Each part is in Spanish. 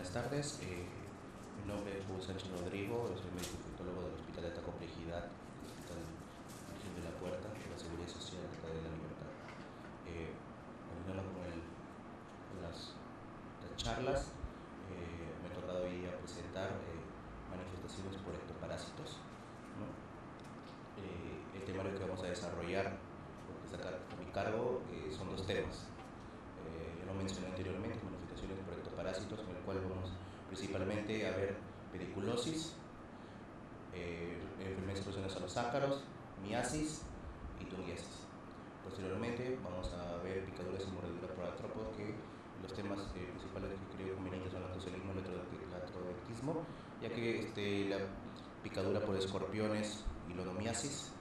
Buenas tardes, mi nombre es Hugo Sánchez Rodrigo, soy médico infectólogo del Hospital de Alta Complejidad, Hospital Virgen de la Puerta, de la Seguridad Social de Calle de la Libertad. Continuando con las charlas, me ha tocado hoy a presentar manifestaciones por ectoparásitos, ¿no? El temario que vamos a desarrollar, porque está a mi cargo, son dos temas. Ya lo mencioné anteriormente, manifestaciones por ectoparásitos, en el cual vamos principalmente a ver pediculosis, enfermedades relacionadas a los ácaros, miasis y tungiasis. Posteriormente vamos a ver picaduras y mordeduras por artrópodos, que los temas principales que creo convenientes son el lactocelismo y el latrodectismo, ya que la picadura por escorpiones y lonomiasis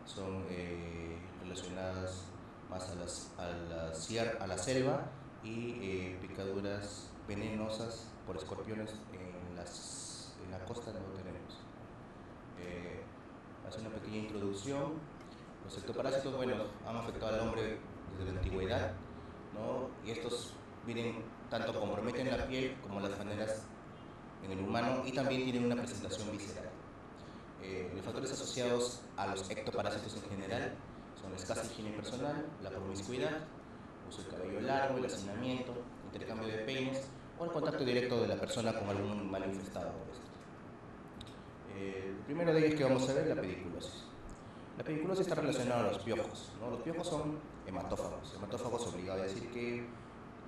son relacionadas más a la selva, y picaduras venenosas por escorpiones en la costa no tenemos. Hacer una pequeña introducción. Los ectoparásitos, bueno, han afectado al hombre desde la antigüedad, ¿no? Y estos tanto comprometen la piel como las maneras en el humano, y también tienen una presentación visceral. Los factores asociados a los ectoparásitos en general son la escasa higiene personal, la promiscuidad, uso del cabello largo, el hacinamiento, intercambio de peines o el contacto directo de la persona con algún animal infestado por esto. El primero de ellos que vamos a ver es la pediculosis. La pediculosis está relacionada a los piojos, ¿no? Los piojos son hematófagos. Hematófagos obligado a decir que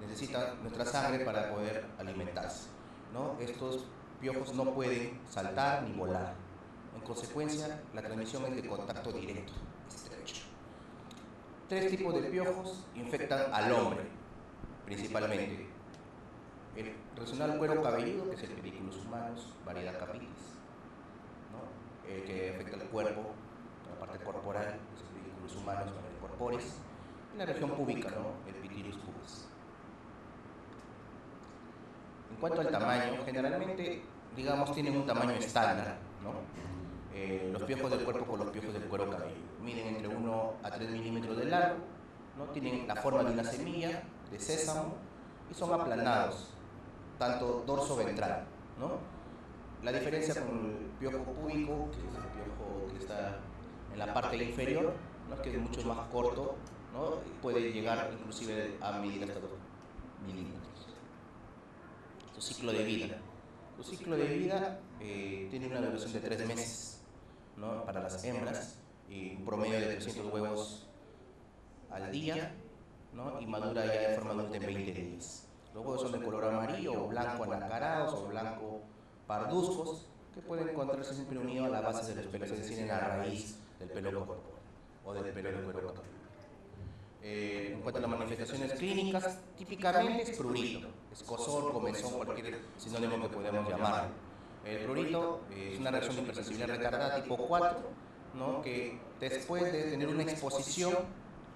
necesitan nuestra sangre para poder alimentarse, ¿no? Estos piojos no pueden saltar ni volar. En consecuencia, la transmisión es de contacto directo, estrecho. Tres tipos de piojos infectan al hombre, principalmente. El relacionado al cuero cabelludo, que es el pediculus humanus, variedad capitis, ¿no? El que afecta al cuerpo, la parte corporal, que es el pediculus humanus, variedad corporis, y la región púbica, ¿no? El pityrus pubis. En cuanto al tamaño, generalmente, digamos, tienen un tamaño estándar, ¿no? Los piojos del cuerpo con los piojos del cuero cabelludo miden entre 1 a 3 milímetros de largo, ¿no? Tienen la forma de una semilla de sésamo y son aplanados, tanto dorso-ventral, ¿no? La diferencia con el piojo púbico, que es el piojo que está en la parte inferior, ¿no? Que es mucho más corto, ¿no? Puede llegar inclusive a medir hasta 2 milímetros. Su ciclo de vida. Su ciclo de vida tiene una duración de 3 meses, ¿no? Para las hembras, y un promedio de 300 huevos al día, ¿no? Y madura ya en forma adulta en 20 días. Los huevos son de color amarillo o blanco anacarados o blanco parduzcos, que pueden encontrarse siempre unidos a la base de los pelos, es decir, en la raíz del pelo corporal o del pelo del cuero cabelludo. En cuanto a las manifestaciones clínicas, típicamente es prurito, escozor, comezón, cualquier sinónimo que podamos llamarlo. El prurito es una reacción de hipersensibilidad retardada tipo 4, ¿no? Que después de tener una exposición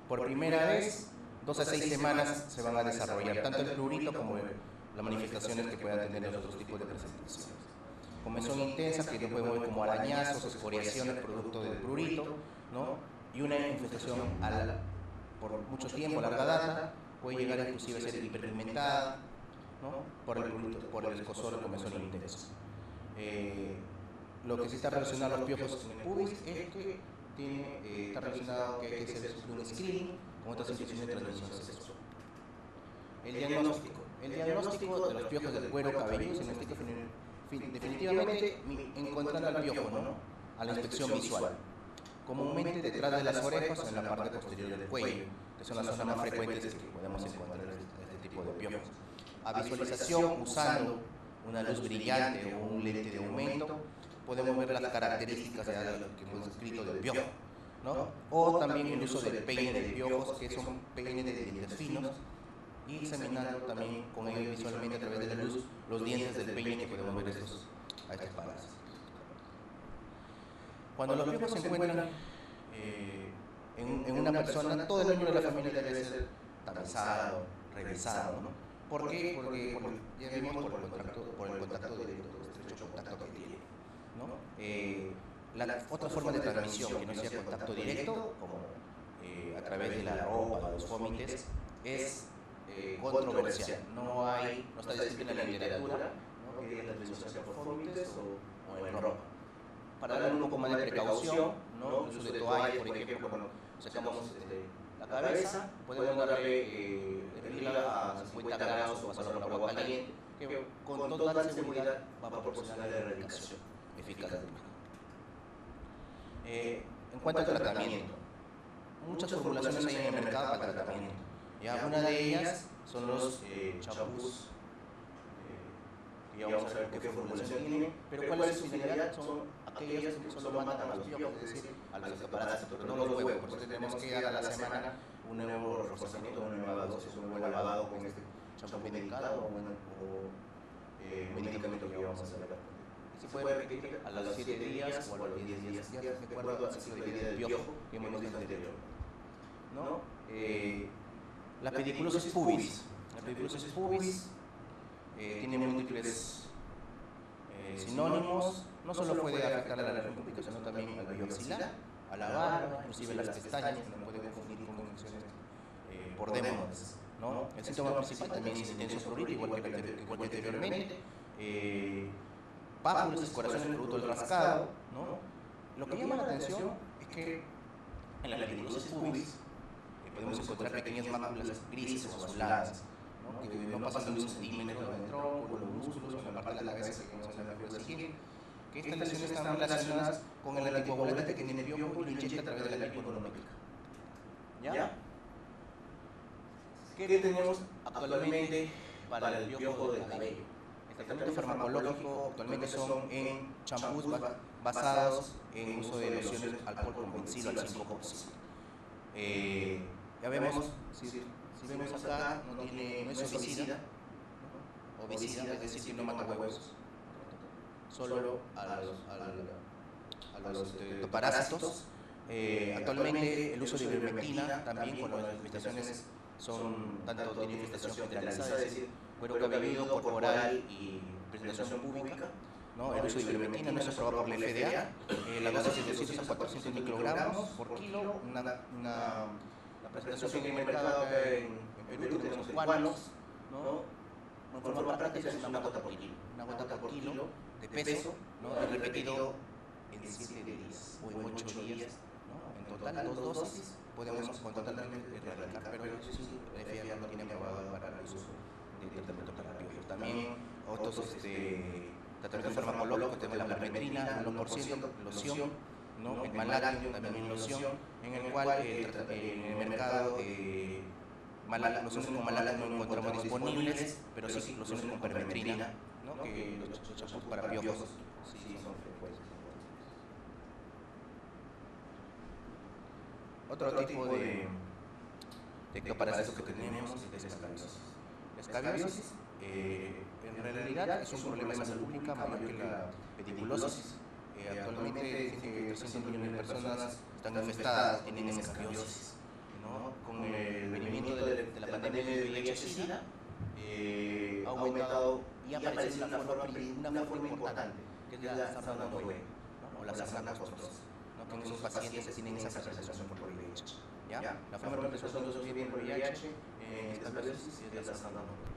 por primera vez, 2 a 6 semanas se van a desarrollar, tanto el prurito como las manifestaciones que puedan tener los otros tipos de presentaciones. Comezón intensa, que lo podemos ver como arañazos, escoriaciones producto del prurito, ¿no? Y una infestación por mucho tiempo, larga data, puede llegar inclusive a ser hiperpigmentada, ¿no? Por el prurito, por el escozor o comezón intenso. Lo que sí está relacionado a los piojos en el pubis es que está relacionado que hay que hacer un screening con otras infecciones de transmisión sexual. El diagnóstico de los piojos del cuero cabelludo se investiga definitivamente encontrando al piojo, ¿no? A la inspección visual, comúnmente detrás de las orejas o en la parte posterior del cuello, que son las zonas más frecuentes que podemos encontrar este tipo de piojos. A visualización usando una luz brillante o un lente de aumento, podemos ver las características de lo que hemos descrito del piojo, ¿no? O también el uso del peine de piojos, que son peines de dientes finos, y examinando también con ellos visualmente a través de la luz los dientes del peine, que podemos ver a estos parásitos. Cuando los piojos se encuentran en una persona, todo el miembro de la familia debe ser tamizado, revisado, ¿no? ¿Por qué? Porque ya vimos por el contacto directo, el estrecho contacto que tiene, ¿no? La otra forma de transmisión que no sea contacto directo, como a través de la ropa, de los vómites, es controversial. No está descrito en la literatura, ¿no? Que la utilización sea por fómites o en ropa. Para darle un poco más de precaución, ¿no? El uso de toallas, por ejemplo, cuando sacamos la cabeza, podemos darle hervirla a 50 grados o pasarla por agua caliente, que con total seguridad va a proporcionar la erradicación eficaz del mismo. En cuanto al tratamiento, muchas formulaciones hay en el mercado para tratamiento. Ya una de ellas son los champús, que ya vamos a ver qué formulación tienen, pero cuál es su finalidad, son aquellas que solo matan a los piojos, es decir, a los parásitos, pero no los huevos. Por eso tenemos que dar a la semana un nuevo reforzamiento, una nueva dosis, un nuevo lavado con este champú medicado o medicamento que vamos a hacer acá. Y se puede repetir a los 7 días o a los 10 días, de acuerdo al ciclo de vida del piojo que hemos visto anteriormente, ¿no? La pediculosis pubis. La pediculosis pubis tiene múltiples sinónimos. No solo puede afectar a la región pública, sino también al vello axilar, a la barba, inclusive las pestañas, que no puede confundir con infecciones por demonas, ¿no? El síntoma principal también es intenso prurito, igual que anteriormente. Pápulas, escorazones producto del rascado, ¿no? Lo que llama la atención es que en la pediculosis pubis podemos encontrar pequeñas máculas grises o azuladas, ¿no? Que no pasan de 1 centímetro en el tronco, los músculos o en la parte de la cabeza que vemos en la figura siguiente. Que estas lesiones están relacionadas con el anticoagulante que tiene el piojo y lo inyecta a través de la piel mononúclea. ¿Ya? ¿Qué tenemos actualmente para el piojo del cabello? El tratamiento farmacológico actualmente son en champús basados en uso de lociones alcohol con bencilo al 5%. Ya vemos, si vemos acá, no es obicida, ¿no? Obicida, es decir, que no mata huevos, solo a los parásitos. Actualmente el uso de ivermectina también con las manifestaciones son tanto tiene infestación generalizada, es decir, cuero cabelludo, corporal y presentación pública, ¿no? El uso de ivermectina no es aprobado por la FDA, la dosis es de 200 a 400 microgramos por kilo. La presentación que en el mercado acá en Perú tenemos el Quanos, ¿no? En forma práctica es una gota por kilo, de peso, ¿no? Y repetido en 7 días o en 8 días, ¿no? En total 2 dosis podemos totalmente erradicar, pero eso sí, la FDA no tiene aprobado para el uso de tratamiento para piojos. También otros tratamientos farmacológicos, tenemos la permetrina, 1%, loción, ¿no? El malario, también loción, en el cual en el mercado lociones con malario no encontramos disponibles, pero sí lociones con permetrina, ¿no? Que los champús para piojos sí son frecuentes. Otro tipo de parásitos que tenemos es la escabiosis. La escabiosis en realidad es un problema de salud pública mayor que la pediculosis. Actualmente dicen que 300 millones de personas están infestadas, tienen escabiosis, ¿no? Con el venimiento de la pandemia de VIH-Sida ha aumentado y ha aparecido una forma importante, que es la sarna noruega, ¿no? O la sarna costrosa, ¿no? Que en esos pacientes se tienen esa presentación por VIH. ¿Ya? La forma de presentación de los bien por VIH en escabiosis es la sarna noruega.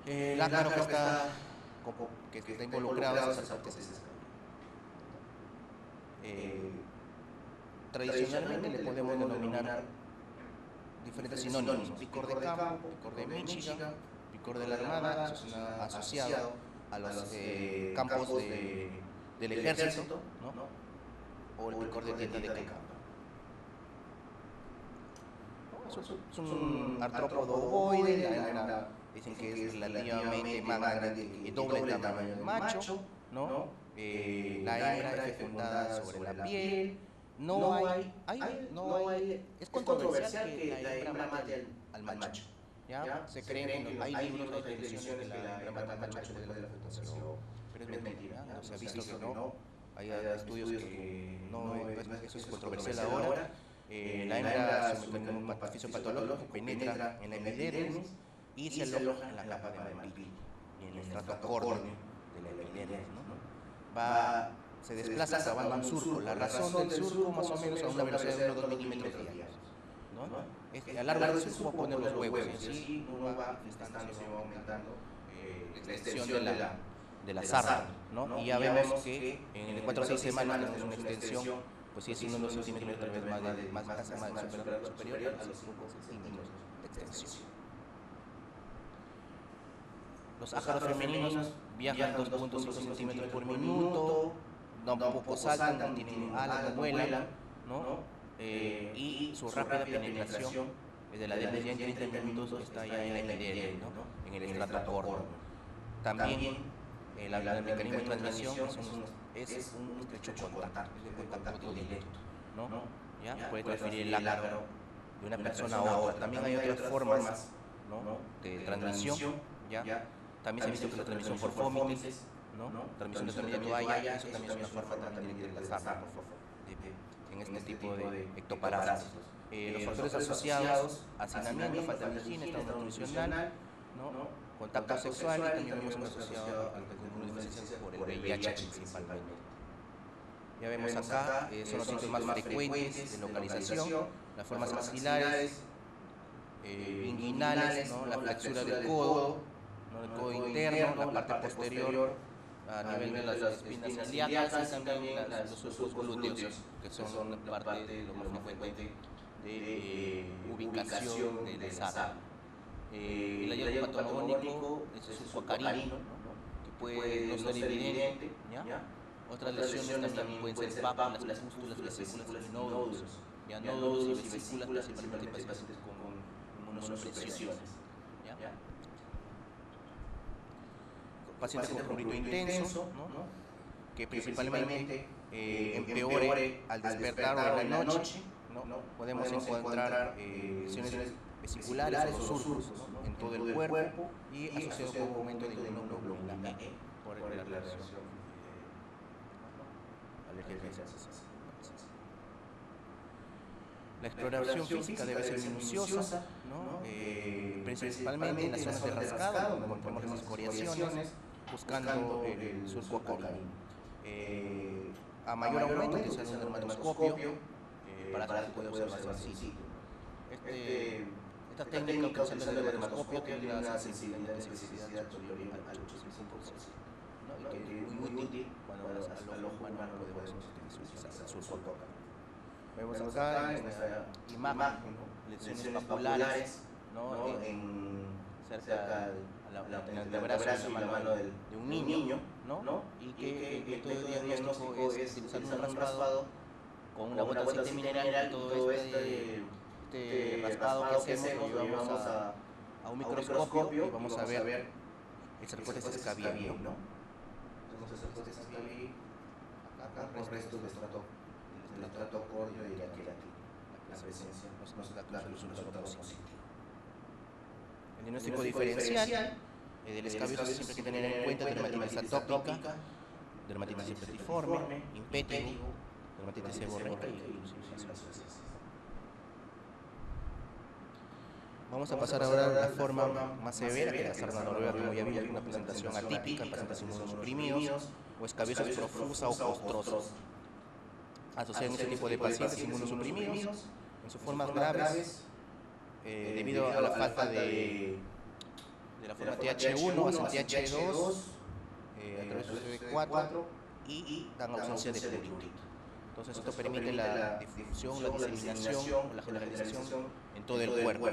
El ácaro que está involucrado en esas partes tradicionalmente le podemos denominar diferentes sinónimos: picor de campo, picor de Michigan, picor de la Armada, asociado a los campos del ejército, ¿no? O el picor de tienda de campo. Es un artrópodo ovoide, dicen que es relativamente más grande y doble el tamaño del macho, ¿no? La hembra es fecundada sobre la piel. Es controversial que la hembra mate al macho, ¿ya? Se creen que hay libros de definiciones que la hembra mata al macho después de la fecundación, pero es mentira, ¿no? Se ha visto que no, hay estudios que no, eso es controversial ahora. La hembra es un mecanismo fisiopatológico, penetra en la epidermis y se aloja en la capa de mantil y en el estrato córneo de la epidermis, ¿no? Se desplaza cavando un surco. La razón del surco más o menos a una velocidad de unos 2 milímetros diarios, ¿no? a lo largo del surco va a poner los huevos, y así uno va aumentando la extensión de la sarna, ¿no? Y ya vemos que en 4 o 6 semanas tenemos una extensión, pues sí, siendo 2 centímetros tal vez más superior a los 5 centímetros de extensión. Los ácaros femeninos viajan 2.5 centímetros por minuto, no poco saltan, tienen alas, no vuelan, ¿no? Y su rápida penetración desde la dermis ya en 30 minutos está ya en la epidermis, ¿no? En el estrato córneo. También el mecanismo de transmisión es un estrecho contacto, es un contacto directo, ¿no? ¿Ya? Puede transferir el ácaro de una persona a otra. También hay otras formas, ¿no?, de transmisión, ¿ya? También se ha visto que la transmisión por vómites, ¿no? Transmisión de toalla, eso también es una forma también de la sarna, en este tipo de ectoparásitos. Los factores asociados: hacinamiento, falta de higiene, estado nutricional, ¿no?, contacto sexual, y también vemos una asociado a la deficiencia por el VIH principalmente. Ya vemos acá, son los síntomas más frecuentes de localización: las formas axilares, inguinales, ¿no?, la flexura del codo, ¿no?, el codo interno, la parte posterior a nivel de las espinas ilíacas, y también los surcos glúteos, que son parte de lo más frecuente de ubicación de sarna. El hallazgo patogónico es el surco acarino, ¿no?, que puede no ser evidente, ¿ya? Otras lesiones también pueden ser pápulas, pústulas, vesículas y nódulos, ¿ya? Nódulos y vesículas, principalmente pacientes con inmunosupresiones, ¿ya? Pacientes con prurito intenso, ¿no?, que principalmente empeore al despertar o en la noche, ¿no? Podemos encontrar lesiones vesiculares o surcos, ¿no?, en todo el cuerpo, y asociado con un aumento de inmunoglobulina E por la reacción alérgica. La exploración física debe ser minuciosa, ¿no? Principalmente en las zonas de rascado, donde encontramos las escoriaciones, buscando el surco acarino. A mayor aumento utilizar un dermatoscopio para que se pueda observar el sitio. Esta técnica, utilizando el dermatoscopio, tiene una sensibilidad de especificidad superior al 85%, ¿no?, y que es muy útil cuando al ojo humano podemos utilizar el surco acarino. Vemos acá en esta imagen, ¿no?, lesiones papulares, ¿no?, cerca del antebrazo y la mano de un niño, ¿no?, y que el método de diagnóstico es utilizar un raspado con una gota de aceite mineral, y todo este raspado que hacemos lo llevamos a un microscopio y vamos a ver el sarcotes escabiei, ¿no? Tenemos el sarcotes escabiei acá con restos de estrato córneo y la queratina, la presencia, la resolución. El diagnóstico diferencial del escabioso siempre hay que tener en cuenta dermatitis atópica, dermatitis septiforme, impétigo, dermatitis seborreica y Vamos a pasar ahora a la forma más severa, que es la sarna noruega, como ya vimos, una presentación atípica en pacientes inmunosuprimidos, o escabiosos profusa o costrosa. Asociada en este tipo de pacientes inmunosuprimidos, en sus formas graves, debido a la falta de la forma TH1, hacen TH2, a través de CD4, y dan ausencia de prurito. Entonces esto permite la difusión, la diseminación, la generalización en todo el cuerpo.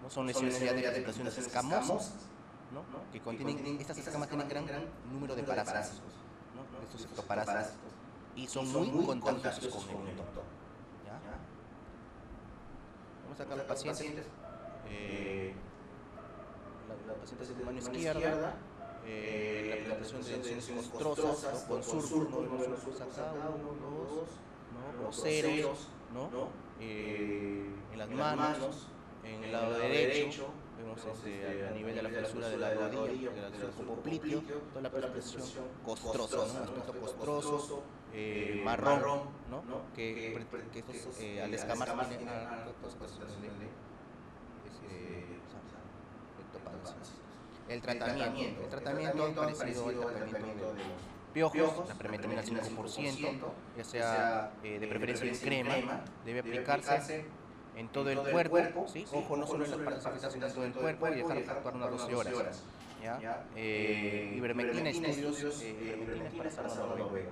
¿No? Son lesiones ya de presentaciones escamosas, ¿no?, que contienen, estas escamas tienen gran número de parásitos, ¿no?, estos ectoparásitos, y son muy contagiosos con el entorno. ¿Ya? Vamos acá a los pacientes. La paciente de mano izquierda, la presentación de lesiones costrosas, ¿no?, con surcos, ¿no? Vemos surcos acá, 1, 2, ¿no?, groseros, ¿no?, en las manos. En el lado derecho vemos a nivel de la flexura de la rodilla, del surco popliteo, toda la presentación costrosa, ¿no?, aspecto costroso, marrón, ¿no?, que estos, al escamar tienen el tratamiento es parecido al tratamiento de los piojos, la permetamina al 5%, ya sea de preferencia en crema, debe aplicarse en todo el cuerpo, ¿sí? Ojo, no solo en las partes afectadas, sino en todo el cuerpo, y dejarlo actuar unas 12 horas. ¿Ya? Ivermectina, estudios, ivermectina es para sarna noruega.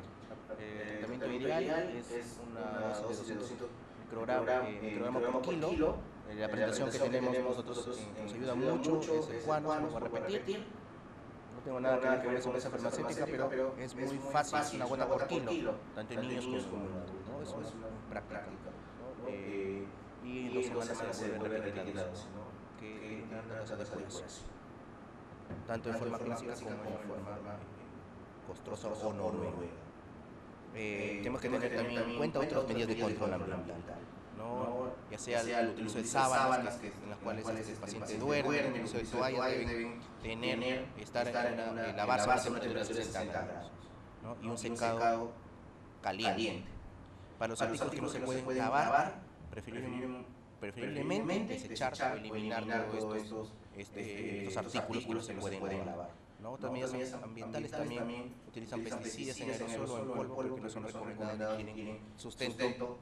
El tratamiento ideal es una dosis de 200 microgramos por kilo. La presentación que tenemos nosotros nos ayuda mucho, es ecuano, no voy a repetir. No tengo nada que ver con esa empresa farmacéutica, pero es muy fácil, es una gota por kilo, tanto en niños como en adultos, ¿no? Es una práctica, ¿no? Y en 2 semanas se vuelve a repetir la dosis, ¿no? Que tiene una tasa de curación, tanto en forma clásica como en forma costosa o noruega. Tenemos que tener también en cuenta otras medidas de control ambiental, ¿no? Ya sea el uso de sábanas en las cuales el paciente duerme, el uso de toallas deben estar en lavarse a una temperatura de 60 grados, ¿no? Y un secado caliente. Para los artículos que no se pueden lavar, preferiblemente desechar o eliminar todos estos artículos que no se pueden lavar, ¿no? Otras medidas ambientales también utilizan pesticidas en aerosol o en polvo porque no son recomendados ni tienen sustento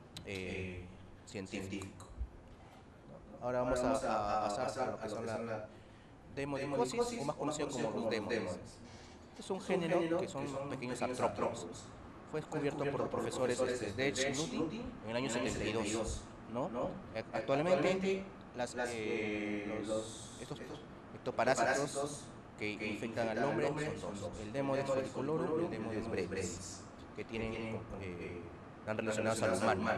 científico. Ahora vamos a pasar a lo que son la demodicosis, o más conocido como los demodes. Es un género que son pequeños artrópodos. Fue descubierto por los profesores Dech y Nuti en el año 72, ¿no? Actualmente estos ectoparásitos que infectan al hombre son dos: el Demodex folliculorum y el Demodex brevis, que están relacionados al humano.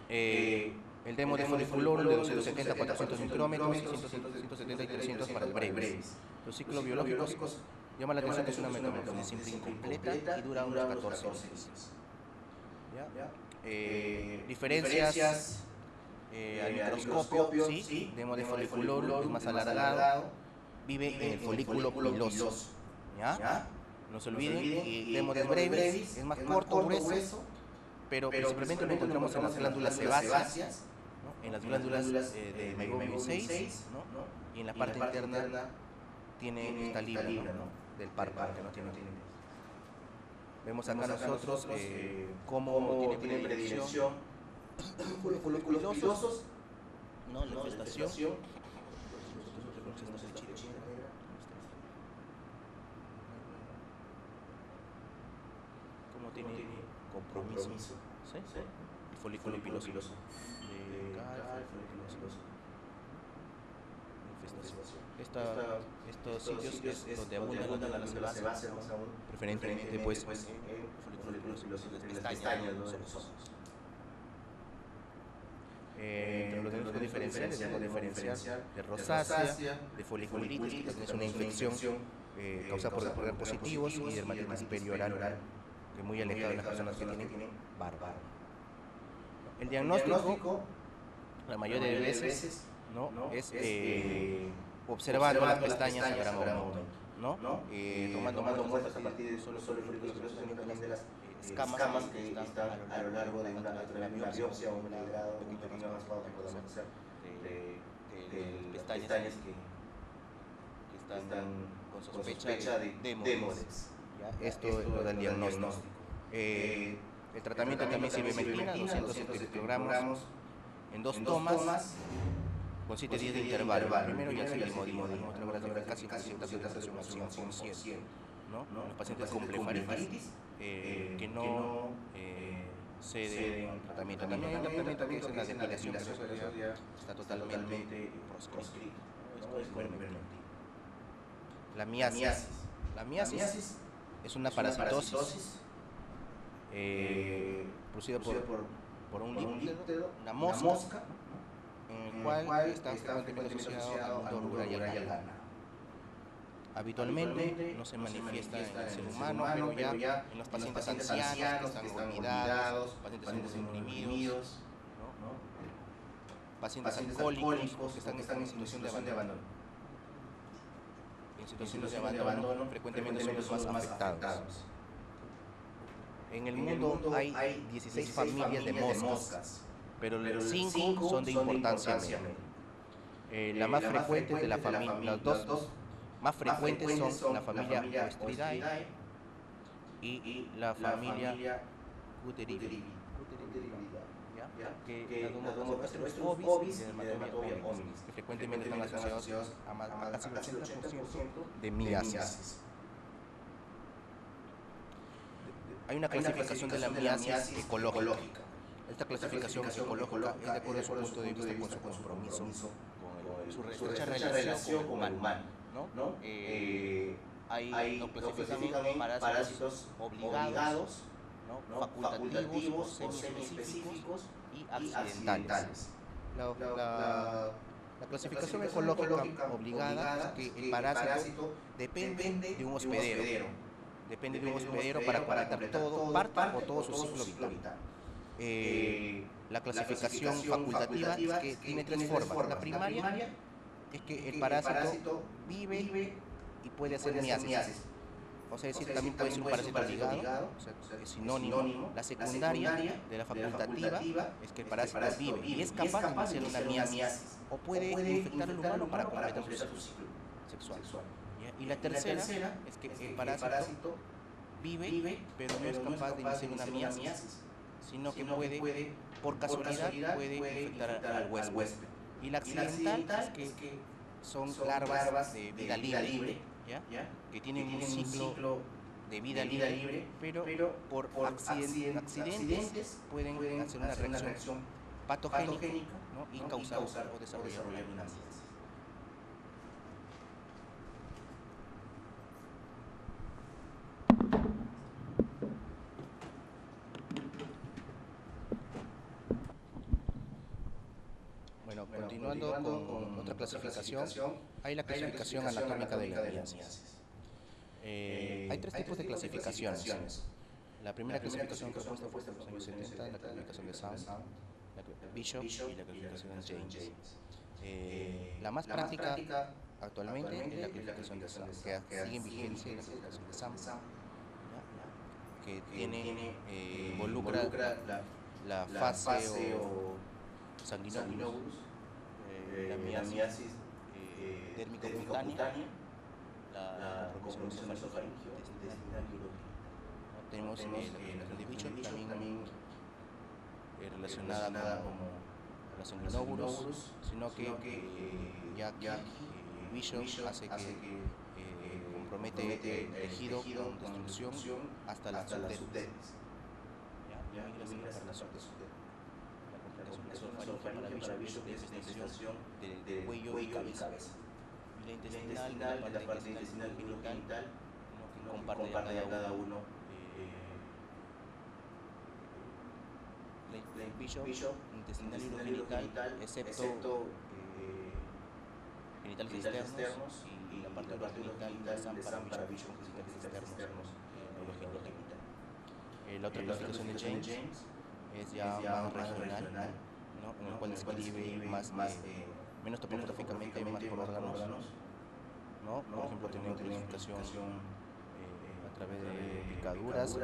El Demodex folliculorum de 270 a 400 micrómetros, 170 y 300 para el brevis. Los ciclos biológicos llaman la atención que es una metamorfosis simple incompleta y dura unos 14 meses. Diferencias al microscopio, ¿sí? Demodex folliculorum es más alargado, vive en el folículo piloso, ¿ya? No se olviden, y Demodex brevis es más corto, grueso, pero principalmente lo encontramos en las glándulas sebáceas, ¿no? En las glándulas de Meibomian 6, ¿no? Y en la parte interna tiene esta libra, ¿no? Del párpado, que no tiene. Vemos acá nosotros cómo tiene predilección folículos pilosos, ¿no? La infestación. Cómo tiene compromiso, ¿sí? El folículo piloso. Estos sitios es donde abundan las sebáceas, preferentemente pues folículos pilosos de las pestañas, ¿no? De los ojos. Entre los diagnósticos diferenciales debemos diferenciar de rosácea, de foliculitis, que también es una infección causada por gram positivos, y dermatitis perioral, que es muy alejada de las personas que tienen barba. El diagnóstico, la mayoría de veces, ¿no? Es observando las pestañas a gran aumento, ¿no? Tomando muestras a partir de solo folículos pilosos, también de las escamas que están a lo largo de una biopsia o un grado pequeño raspado que podamos hacer de pestañas que están con sospecha de Demodex. Esto lo da el diagnóstico. El tratamiento también sirve ivermectina, 200 microgramos en 2 tomas, con 7 días de intervalo. Primero y el segundo día, otra vez de casi 100%, ¿no? Los pacientes con blefaritis que no ceden tratamiento. También hay un tratamiento que es en la depilación, pero eso ya está totalmente proscrito. Esto es con ivermectina. La miasis es una parasitosis producida por un lípido, una mosca, en el cual está frecuentemente asociado a un rural y al lana. Habitualmente no se manifiesta en el ser humano, pero ya en los pacientes ancianos que están olvidados, pacientes deprimidos, ¿no? Pacientes alcohólicos que están en situación de abandono. En situaciones de abandono frecuentemente son los más afectados. En el mundo hay 16 familias de moscas, pero 5 son de importancia media. La más frecuente de la familia, las dos más frecuentes son la familia Oestridae y la familia Gutteri. que la dermatosplerosis y la dermatomia hominis, que frecuentemente están asociados a casi el 80% de miasis. Hay una clasificación de la miasis ecológica. Esta clasificación ecológica es de acuerdo a su punto de vista con su compromiso, con su estrecha relación con el humano, ¿no? Lo clasifican en parásitos obligados, ¿no? Facultativos o semiespecíficos y accidentales. La clasificación ecológica obligada es que el parásito depende de un hospedero. Depende de un hospedero para completar parte o todo su ciclo vital. La clasificación facultativa es que tiene tres formas. La primaria es que el parásito vive y puede hacer miasis. O sea, también puede ser un parásito obligado, o sea, es sinónimo. La secundaria de la facultativa es que el parásito vive y es capaz de hacer una miasis o puede infectar al humano para completar su ciclo sexual. Y la tercera es que el parásito vive, pero no es capaz de iniciar una miasis, sino que puede, por casualidad, puede infectar al huésped. Y la accidental es que son larvas de vida libre, que tienen un ciclo de vida libre, pero por accidentes pueden hacer una reacción patogénica, ¿no? y causar o desarrollar una miasis. Bueno, continuando con otra clasificación, hay la clasificación anatómica de la miasis. Hay tres tipos de clasificaciones. La primera clasificación propuesta fue en los años 70, la clasificación de Sound, la Bishop y la clasificación de James. La más práctica actualmente es la clasificación de Sound, que sigue en vigencia la clasificación de Sound, que involucra la fase o sanguinóbulos, la miasis dérmico-cutánea, la compromiso nasofaringeo intestinal y urogenita. Tenemos la clasificación de Bishop también relacionada con los sanguinóbulos, sino que Bishop hace que compromete el tejido con destrucción hasta la subdermis. La complicación nasofaringea para Bishop es infestación del cuello y cabeza. Y la intestinal, la parte intestinal y urogenital, que comparte cada uno. La Bishop, intestinal y urogenital, excepto genitales externos y la parte urogenital para Bishop, genitales externos, urogenital. La otra clasificación de James es ya más regional, ¿no? En el cual se describe menos topográficamente, más por órganos, ¿no? Por ejemplo, tenemos clasificación a través de picaduras,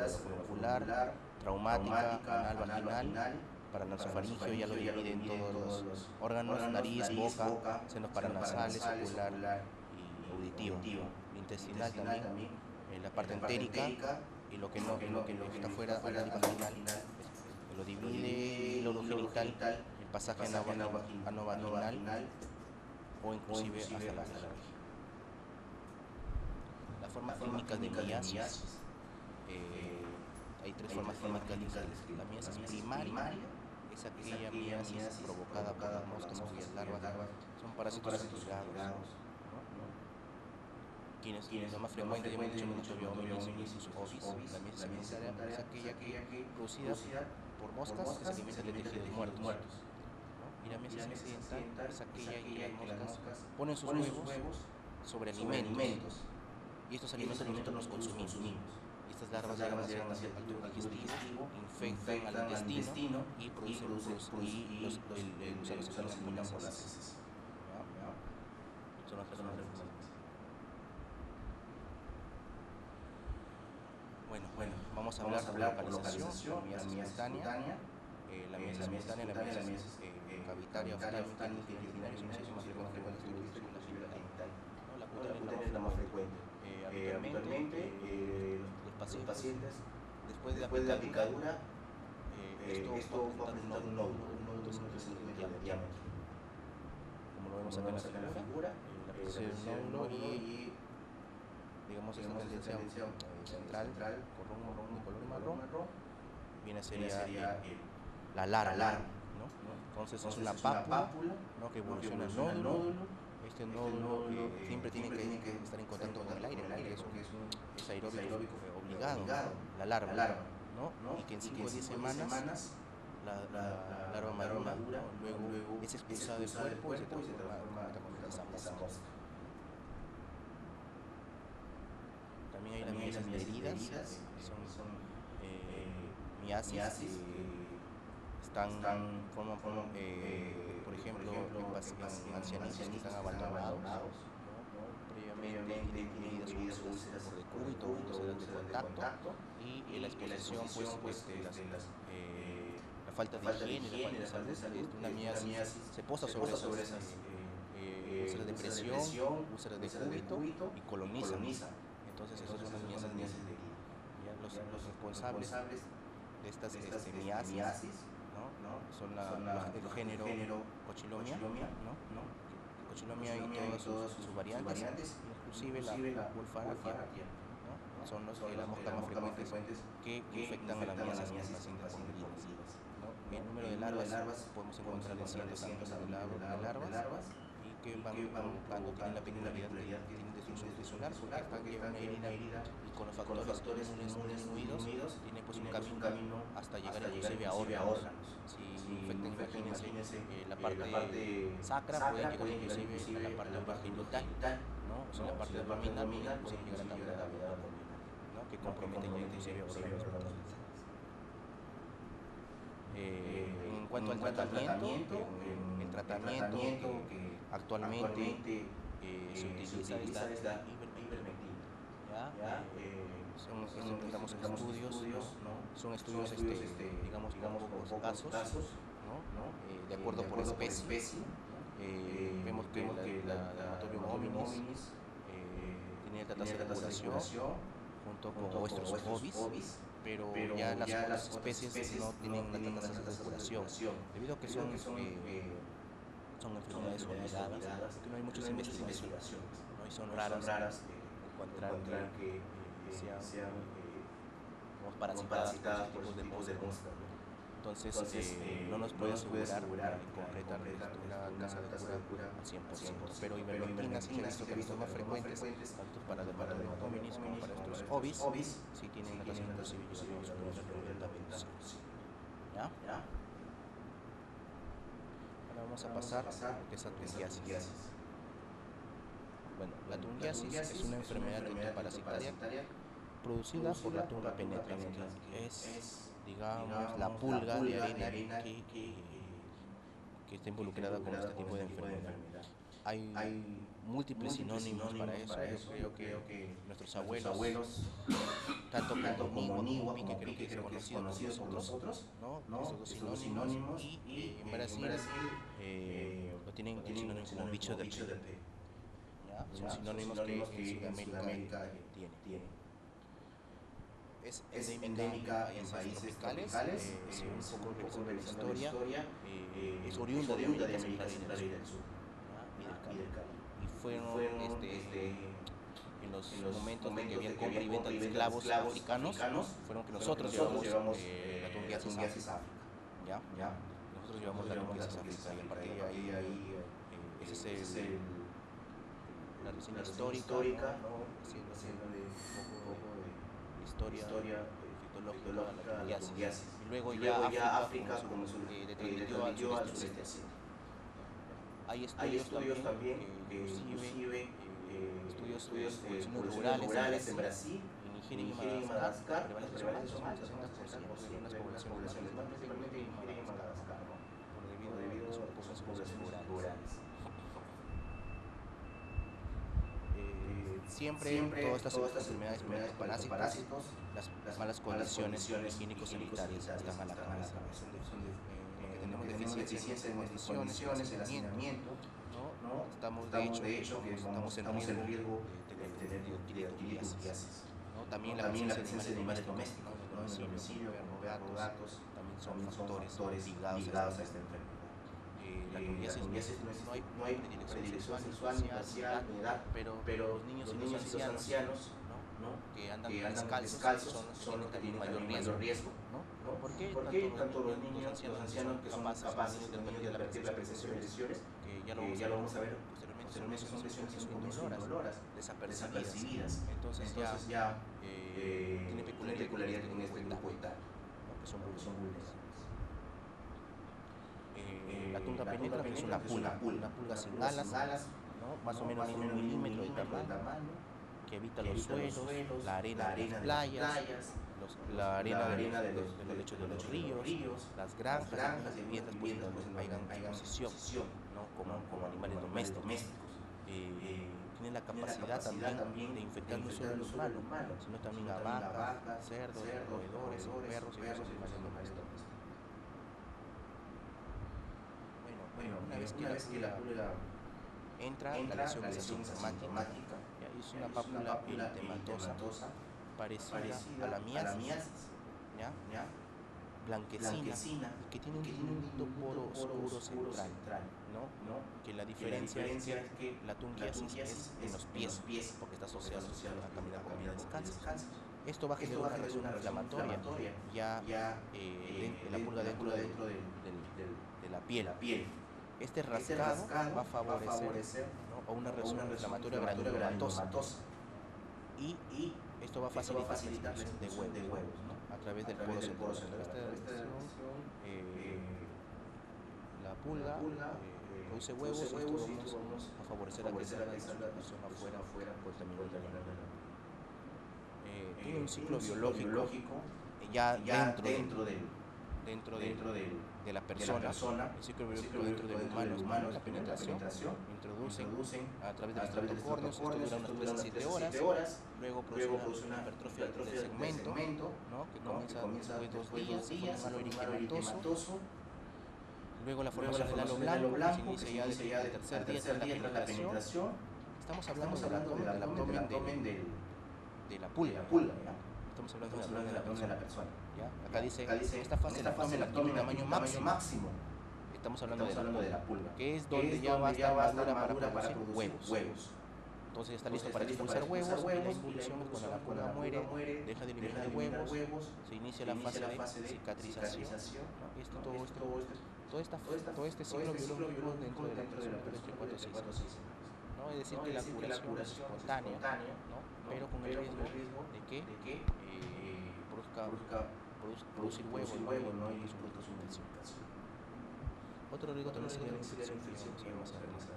ocular, traumática, anal, vaginal. Para el nasofaringeo ya lo divide en todos los órganos: nariz, boca, senos paranasales, ocular y auditivo. Intestinal también, la parte entérica y lo que está fuera, anal y vaginal, lo divide el urogenital, el pasaje anovaginal o inclusive hasta la vejiga. Las formas clínicas de miasis, hay tres formas clínicas. La miasis primaria es aquella miasis provocada por moscas y larvas, son parásitos obligados, quienes lo más frecuente hemos dicho hominis y sus ovis. La miasis secundaria es aquella producida por moscas que se alimentan de tejidos muertos, ¿no? Y la miasis accidental es aquella en que las moscas ponen sus huevos sobre alimentos y estos alimentos nosotros los consumimos. Y estas larvas llegan hacia el tubo digestivo, infectan al intestino y producen los gusanos se alimentan por las heces. Son las personas reformadas. Bueno, vamos a hablar por localización, la miasis cutánea, la miasis cavitaria oftálmica, intestinal, son las más frecuentes que la fibra genital. La cutánea es la más frecuente. Habitualmente los pacientes, después de la picadura, esto va a presentar un nódulo de 1 centímetro de diámetro. Como lo vemos acá en la figura, la presencia de un nódulo y digamos esta tendencia central de color marrón viene a ser la larva, ¿no? Entonces es una pápula, ¿no? Que evoluciona el nódulo. Este nódulo siempre tiene que estar en contacto con el aire, porque es aeróbico obligado, la larva, ¿no? Y que en 5 o 10 semanas la larva madura, ¿no? Luego es expulsada del cuerpo y se transforma en zamposa. También hay las miasis adheridas, son miasis forman por ejemplo, en ancianitos que están abandonados, ¿no? Previamente tienen heridas úlceras por decúbito, úlceras de contacto, y la exposición, la falta de higiene, la falta de salud, una miasis se posa sobre esas úlceras de presión, úlceras de cúbito y colonizan. Entonces esas son las miasis de herida. Los responsables de estas miasis, ¿no? Son el género Cochilomia, ¿no? Cochilomia y todas sus variantes, inclusive la Wolfaracia, ¿no? Son las moscas más frecuentes que infectan a las miasis heridas, ¿no? El número de larvas podemos encontrar en cientos de larvas y que van provocando, tienen la peculiaridad que tienen destrucción tisular porque llevan una herida y con los factores inmunes disminuidos tienen pues un camino hasta llegar inclusive a órganos. Si infectan, imagínense, la parte sacra, pueden llegar inclusive a la parte urogenital, ¿no? O sea, la parte abdominal pueden llegar a la cavidad abdominal, ¿no? Que comprometen ya inclusive a órganos vitales. En cuanto al tratamiento, que actualmente se utiliza es la ivermectina. Intentamos estudios, ¿no? Son estudios, digamos, con pocos casos, ¿no? De acuerdo por especie. Vemos que la Dermatorium hominis tiene alta tasa de curación junto con Oestrus bovis, pero ya las otras especies no tienen una tasa de curación, debido a que son enfermedades olvidadas, porque no hay muchas investigaciones, ¿no? Y son raras encontrar que sean parasitadas por estos tipos de moscas, ¿no? Entonces no nos puede asegurar concretar una tasa de cura al 100%, pero ivermectina sí se ha visto que los más frecuentes, tanto para Dermatorium hominis como para estos ovis, sí tienen una tasa inclusive superior al 90%. ¿Ya? Ahora vamos a pasar a lo que es la tungiasis. Bueno, la tungiasis es una enfermedad entoparasitaria producida por la tunga penetrans, que es, digamos, la pulga de arena que está involucrada con este tipo de enfermedad. Hay múltiples sinónimos para eso. Yo creo que nuestros abuelos, tanto como Niwa, que creo que es conocido por nosotros, ¿no? Esos dos sinónimos, y en Brasil lo tienen el sinónimo como bicho de pé. Son sinónimos que en Sudamérica tiene. Es endémica en países tropicales, si un poco revisando la historia, es oriunda de América Central y del Sur, y del Caribe. Y fueron en los momentos en que había compra y venta de esclavos africanos, fueron que nosotros llevamos la tungiasis a África. ¿Ya? Nosotros llevamos la tungiasis a África, y a partir de ahí ese es la reseña histórica, ¿no? Haciéndole un poco de historia fitológica a la tungiasis. Y luego ya África como le transmitió al sureste asiático. Hay estudios también que inclusive estudios rurales en Brasil, en Nigeria y Madagascar, prevalentes son más del 60% de algunas poblaciones, más principalmente en Nigeria y Madagascar, ¿no? Debido a las poblaciones rurales. Siempre todas estas enfermedades parásitos, las malas condiciones higiénico-sanitarias están a la cabeza. Tenemos deficiencia en estas condiciones, el hacinamiento, ¿no? Estamos de hecho estamos en riesgo de tener tungiasis, ¿no? También la presencia de animales domésticos, ¿no? En el domicilio, como gatos, también son factores ligados a esta enfermedad. La candidiasis no hay predilección sexual, ni racial, ni edad, pero los niños y los ancianos, ¿no? que andan descalzos son los que tienen mayor riesgo, ¿no? ¿Por qué? Tanto los niños, los ancianos que son capaces de advertir la presencia de lesiones, que ya lo vamos a ver posteriormente, son lesiones que son indoloras, desapercibidas. Entonces ya tiene peculiaridad en este grupo etario, ¿no? que son vulnerables. La tunga penetra es una pulga sin alas, ¿no? más o menos 1 milímetro de tamaño, que evita los suelos, la arena de las playas, la arena de los lechos de los ríos, las granjas y viviendas pues, donde hay exposición, ¿no? como animales domésticos. Tienen la capacidad también de infectar no solo a los humanos, sino también a vacas, cerdos, roedores, perros y otros animales domésticos. Bueno, una vez que la pulga entra, la lesión es asintomática. Es una pápula eritematosa parecida a la miasis, blanquecina, que tiene un diminuto poro oscuro central, ¿no? Que la diferencia es que la tungiasis es en los pies, porque está asociada a caminar con pies descalzos. Esto va a generar una reacción inflamatoria ya en la pulga dentro de la piel. Este rascado va a favorecer, ¿no? a una reacción inflamatoria granulomatosa y esto va a facilitar la expresión de huevos, ¿no? a través del poro central. Esta reacción, la pulga produce huevos y esto vamos a favorecer a que salga la distribución afuera contaminada. Tiene un ciclo biológico ya dentro de la persona, el ciclo biológico dentro del humano, la penetración, introducen a través de los tractocórneos, esto dura unas 3 a 7 horas, luego produce una hipertrofia del segmento, ¿no? que comienza después de 2 días, se forma un halo eritematoso, luego la formación del halo blanco, que se inicia ya desde el tercer día tras la penetración. Estamos hablando del abdomen de la pulga. Estamos hablando de la persona. ¿Ya? Acá dice, en esta fase la abdomen adquiere un tamaño máximo. Estamos hablando de la pulga, que es donde ya va a estar madura para producir huevos. Entonces está listo para expulsar huevos y la involución es cuando la pulga muere, deja de eliminar huevos, se inicia la fase de cicatrización. ¿no? Todo este ciclo biológico dentro de la persona entre 4 a 6 meses. ¿no? Es decir, que la curación es espontánea, ¿no? pero con el riesgo de que producir huevos, ¿no? y productos de infección. Otro riesgo también sería la infección más adelante.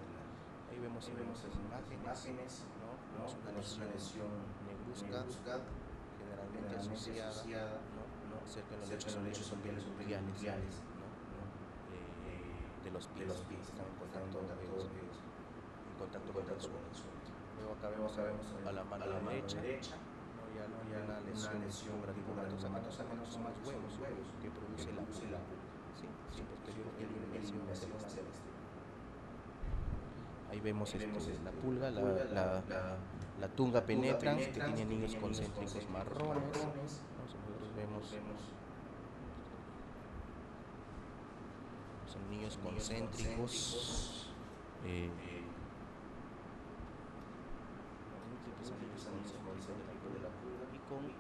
Ahí vemos imágenes, ¿no? Vemos una lesión negruzca, generalmente asociada, ¿no? cerca de los lechos sopiales, ¿no? de los pies, están en contacto con el suelo. Luego acá vemos a la mano derecha, ya una lesión granulomatosa, que son los huevos que produce la pulga, ¿sí? posterior lesión hacia el exterior. Ahí vemos la pulga, la tunga penetrans, que tiene anillos concéntricos marrones. Nosotros vemos son anillos concéntricos. Y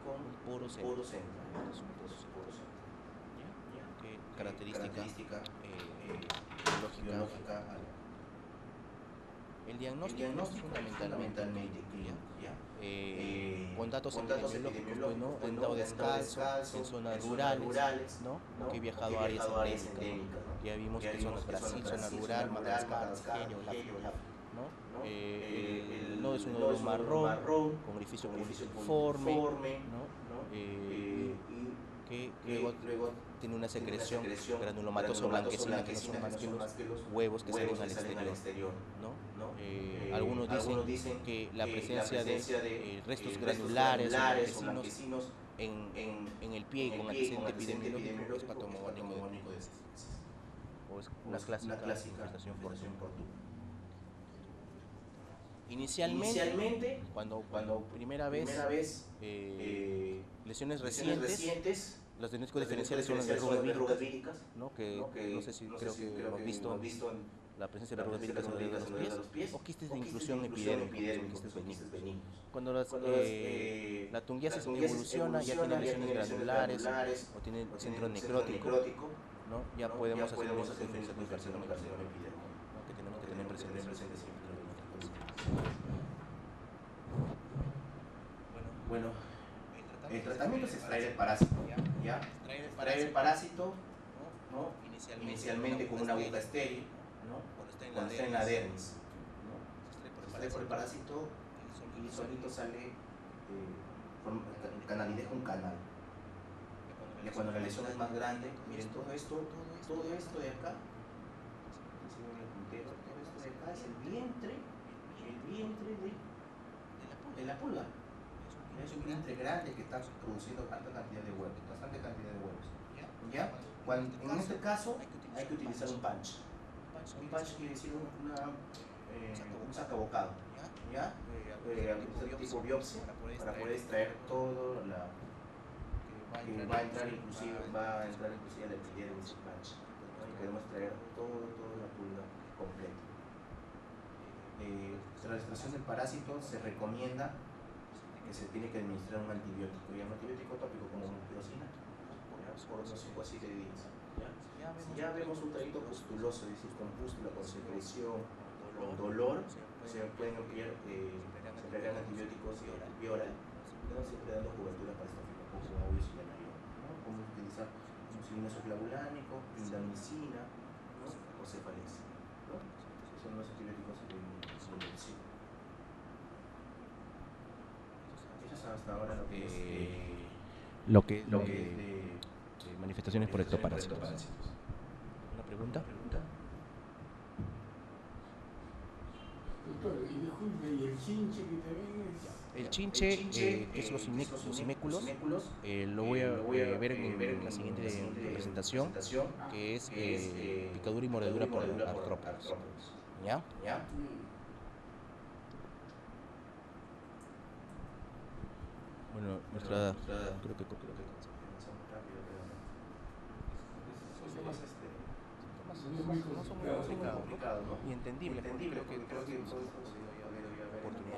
con poro central. Característica biológica. El diagnóstico es fundamentalmente con datos epidemiológicos, pues, ¿no? He andado descalzo en zonas rurales, ¿no? que he viajado a áreas endémicas, ¿no? Ya vimos que zonas Brasil, zona rural, Madagascar, Nigeria, África, ¿no? El nodo es un nodo marrón, con orificio informe, ¿no? que luego tiene una secreción granulomatosa blanquecina, que no son más que los huevos que salen al exterior, ¿no? Algunos dicen que la presencia de restos granulares o blanquecinos en el pie y con antecedente epidemiológico es patomogónico de sífilis, o es una clásica infestación por tubo. Inicialmente, cuando primera vez lesiones recientes, Los diagnósticos diferenciales son las verrugas víricas, ¿no? Que no sé si creo que hemos visto la presencia de verrugas víricas alrededor de los pies, o quistes de inclusión epidérmica, que son quistes benignos. Cuando la tungiasis evoluciona, ya tiene lesiones granulares o tiene centro necrótico, ¿no? Ya podemos hacer una diferencia con carcinoma epidérmico, ¿no? Que tenemos que tener presente siempre los diagnósticos. Bueno, el tratamiento es extraer el parásito, ¿ya? Extraer el parásito, ¿no? Inicialmente con una aguja estéril, ¿no? Cuando está en la dermis, ¿no? Se extrae por el parásito y solito sale, deja un canal. Y cuando la lesión es más grande, miren, todo esto de acá, todo esto de acá es el vientre de la pulga. Es un vientre grande que está produciendo bastante cantidad de huevos. ¿Ya? En este caso hay que utilizar un punch. Un punch quiere decir un sacabocado. ¿Ya? Tipo biopsia para poder extraer todo que va a entrar inclusive a la epidermis punch. Y queremos extraer toda la pulga completa. La extracción del parásito se recomienda que se tiene que administrar un antibiótico, y un antibiótico tópico como mupirocina, por unos 5 a 7 días. Si ya vemos un traguito pustuloso, es decir, con pústula, con secreción, con dolor, se pueden emplear antibióticos vía oral, siempre dando cobertura para estafilococcus aureus y ganarión. Podemos utilizar mucilino subclavulánico, clindamicina, o cefalex. Esos son los antibióticos de elección. Hasta ahora lo que es de manifestaciones por ectoparásitos. ¿Una pregunta? Doctor, y disculpe, ¿y el chinche que también es? El chinche es los siméculos, lo voy a ver en la siguiente presentación, que es picadura y mordedura por artrópodos. ¿Ya? Bueno, nuestra creo que comenzamos rápido, pero no son muy complicados, ¿no? Y entendible, creo que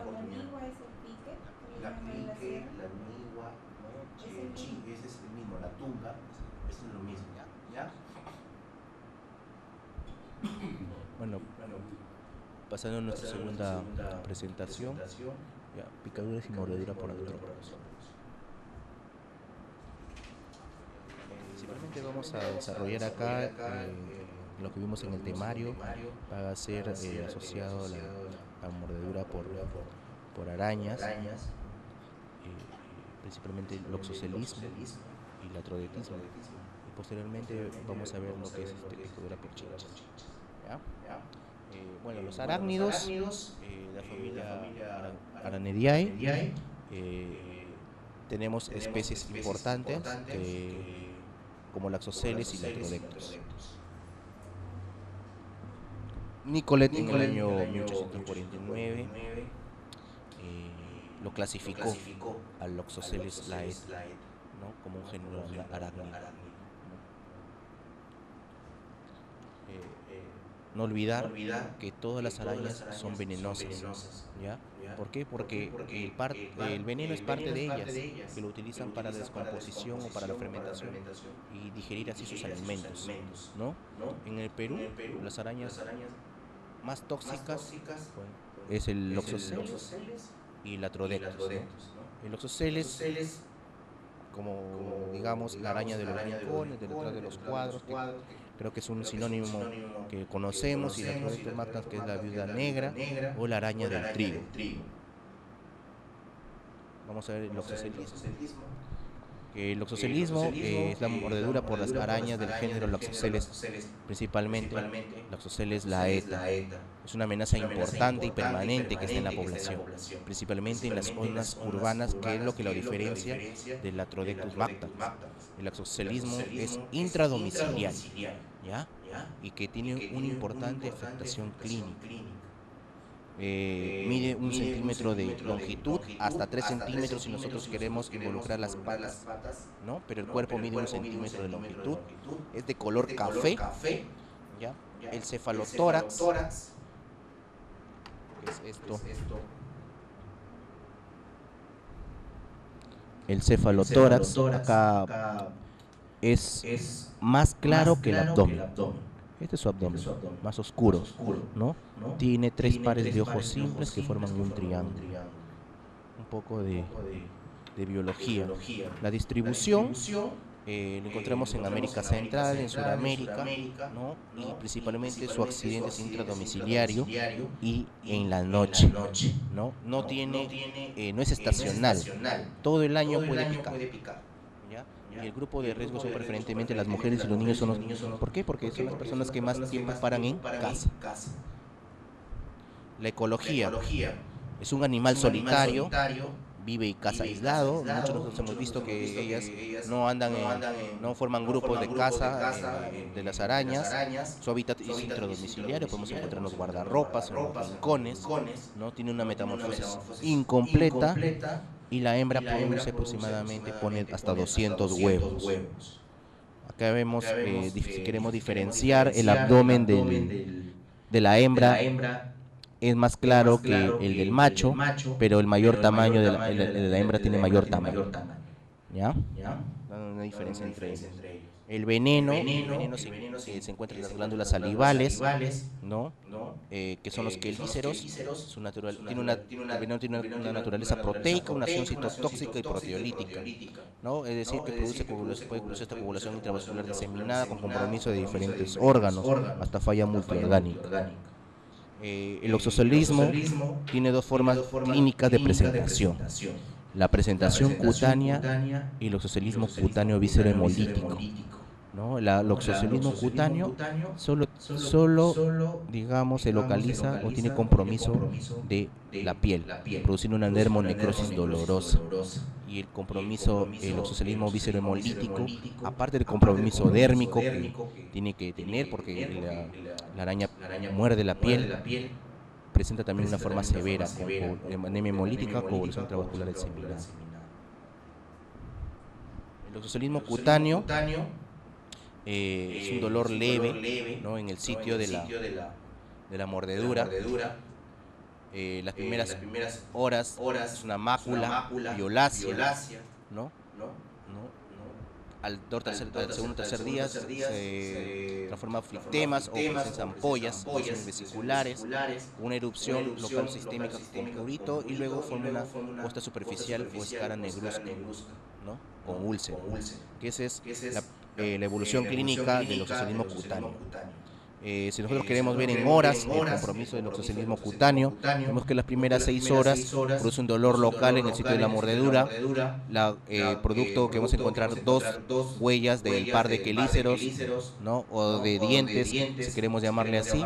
La migua es el pique, la migua, ese es el mismo, la tunga, es lo mismo, ¿ya? Bueno, pasando a nuestra segunda presentación, ya, picaduras y mordedura por artrópodos. Principalmente vamos a desarrollar acá lo que vimos en el temario, va a ser asociado a la mordedura por arañas, principalmente el oxocelismo y la trodetismo. Y posteriormente vamos a ver lo que es picadura por chinche. Bueno, los arácnidos, la familia Araneidae, tenemos especies importantes como Laxoceles y Latrodectus. Nicolet en el año 1849 lo clasificó al Loxoceles laet, ¿no? Como un género arácnido. No olvidar que todas las arañas son venenosas, ¿ya? ¿Por qué? Porque el veneno es parte de ellas, que lo utilizan para la descomposición o para la fermentación y digerir así sus alimentos, ¿no? En el Perú, las arañas más tóxicas es el Loxoceles y la Latrodectus, ¿no? El Loxoceles, como digamos la araña de los rincones, detrás de los cuadros, que creo que es un sinónimo que conocemos, y la Latrodectus magnas, que es la viuda negra o la araña del trigo. Vamos a ver el loxocelismo. El loxocelismo es la mordedura por las arañas del género Loxoceles, principalmente Loxoceles laeta. Es una amenaza importante y permanente que está en la población, principalmente en las zonas urbanas, que es lo que lo diferencia del Latrodectus magna. El loxocelismo es intradomiciliario, ¿ya? Y que tiene una importante afectación clínica. mide 1 centímetro de longitud hasta 3 centímetros si nosotros queremos involucrar las patas, ¿no? Pero el cuerpo mide 1 centímetro de longitud, es de color café, ¿ya? El cefalotórax, que es esto. El cefalotórax acá es más claro que el abdomen. Este es su abdomen, más oscuro, ¿no? Tiene 3 pares de ojos simples que forman un triángulo. Un poco de biología. La distribución lo encontramos en América Central, en Sudamérica, ¿no? Y principalmente su accidente es intradomiciliario y en la noche, ¿no? No es estacional, todo el año puede picar, ¿ya? Y el grupo de riesgo son preferentemente las mujeres y los niños. ¿Por qué? Porque son las personas que más tiempo paran en casa. La ecología es un animal solitario, vive y caza aislado. Muchos de nosotros hemos visto que ellas no forman grupos de caza de las arañas. Su hábitat es intradomiciliario, podemos encontrar en los guardarropas, en los rincones, ¿no? Tiene una metamorfosis incompleta y la hembra produce aproximadamente, pone hasta 200 huevos. Acá vemos, si queremos diferenciar el abdomen de la hembra, es más claro que el del macho, pero el mayor tamaño de la hembra tiene mayor tamaño. ¿Ya? Una diferencia entre ellos. El veneno se encuentra en las glándulas salivales, ¿no? Que son los quelíceros. El veneno tiene una naturaleza proteica, una acción citotóxica y proteolítica, ¿no? Es decir, que puede producir esta coagulación intravascular diseminada con compromiso de diferentes órganos, hasta falla multiorgánica. El oxocelismo tiene 2 formas clínicas de presentación: la presentación cutánea y el oxocelismo cutáneo víscero-hemolítico, ¿no? El oxocelismo cutáneo solo digamos se localiza o tiene compromiso de la piel, produciendo una dermonecrosis dolorosa. Y el oxocelismo víscero-hemolítico, aparte del compromiso dérmico que tiene que tener porque la araña muerde la piel, presenta también una forma severa con anemia hemolítica, coagulación intravascular diseminada. El oxocelismo cutáneo es un dolor leve, ¿no? En el sitio de la mordedura. Las primeras horas es una mácula violácea, ¿no? Al segundo o tercer día se transforma en flictemas o presencia ampollas, lesiones vesiculares, una erupción local sistémica con prurito y luego forma una costa superficial o escara negruzca, ¿no? Con úlcera, que esa es la evolución clínica del oxocelismo cutáneo. Si nosotros queremos ver en horas el compromiso del oxocelismo cutáneo, vemos que las primeras 6 horas produce un dolor local en el sitio de la mordedura. Producto que vamos a encontrar 2 huellas del par de quelíceros, ¿no? O de dientes, si queremos llamarle así.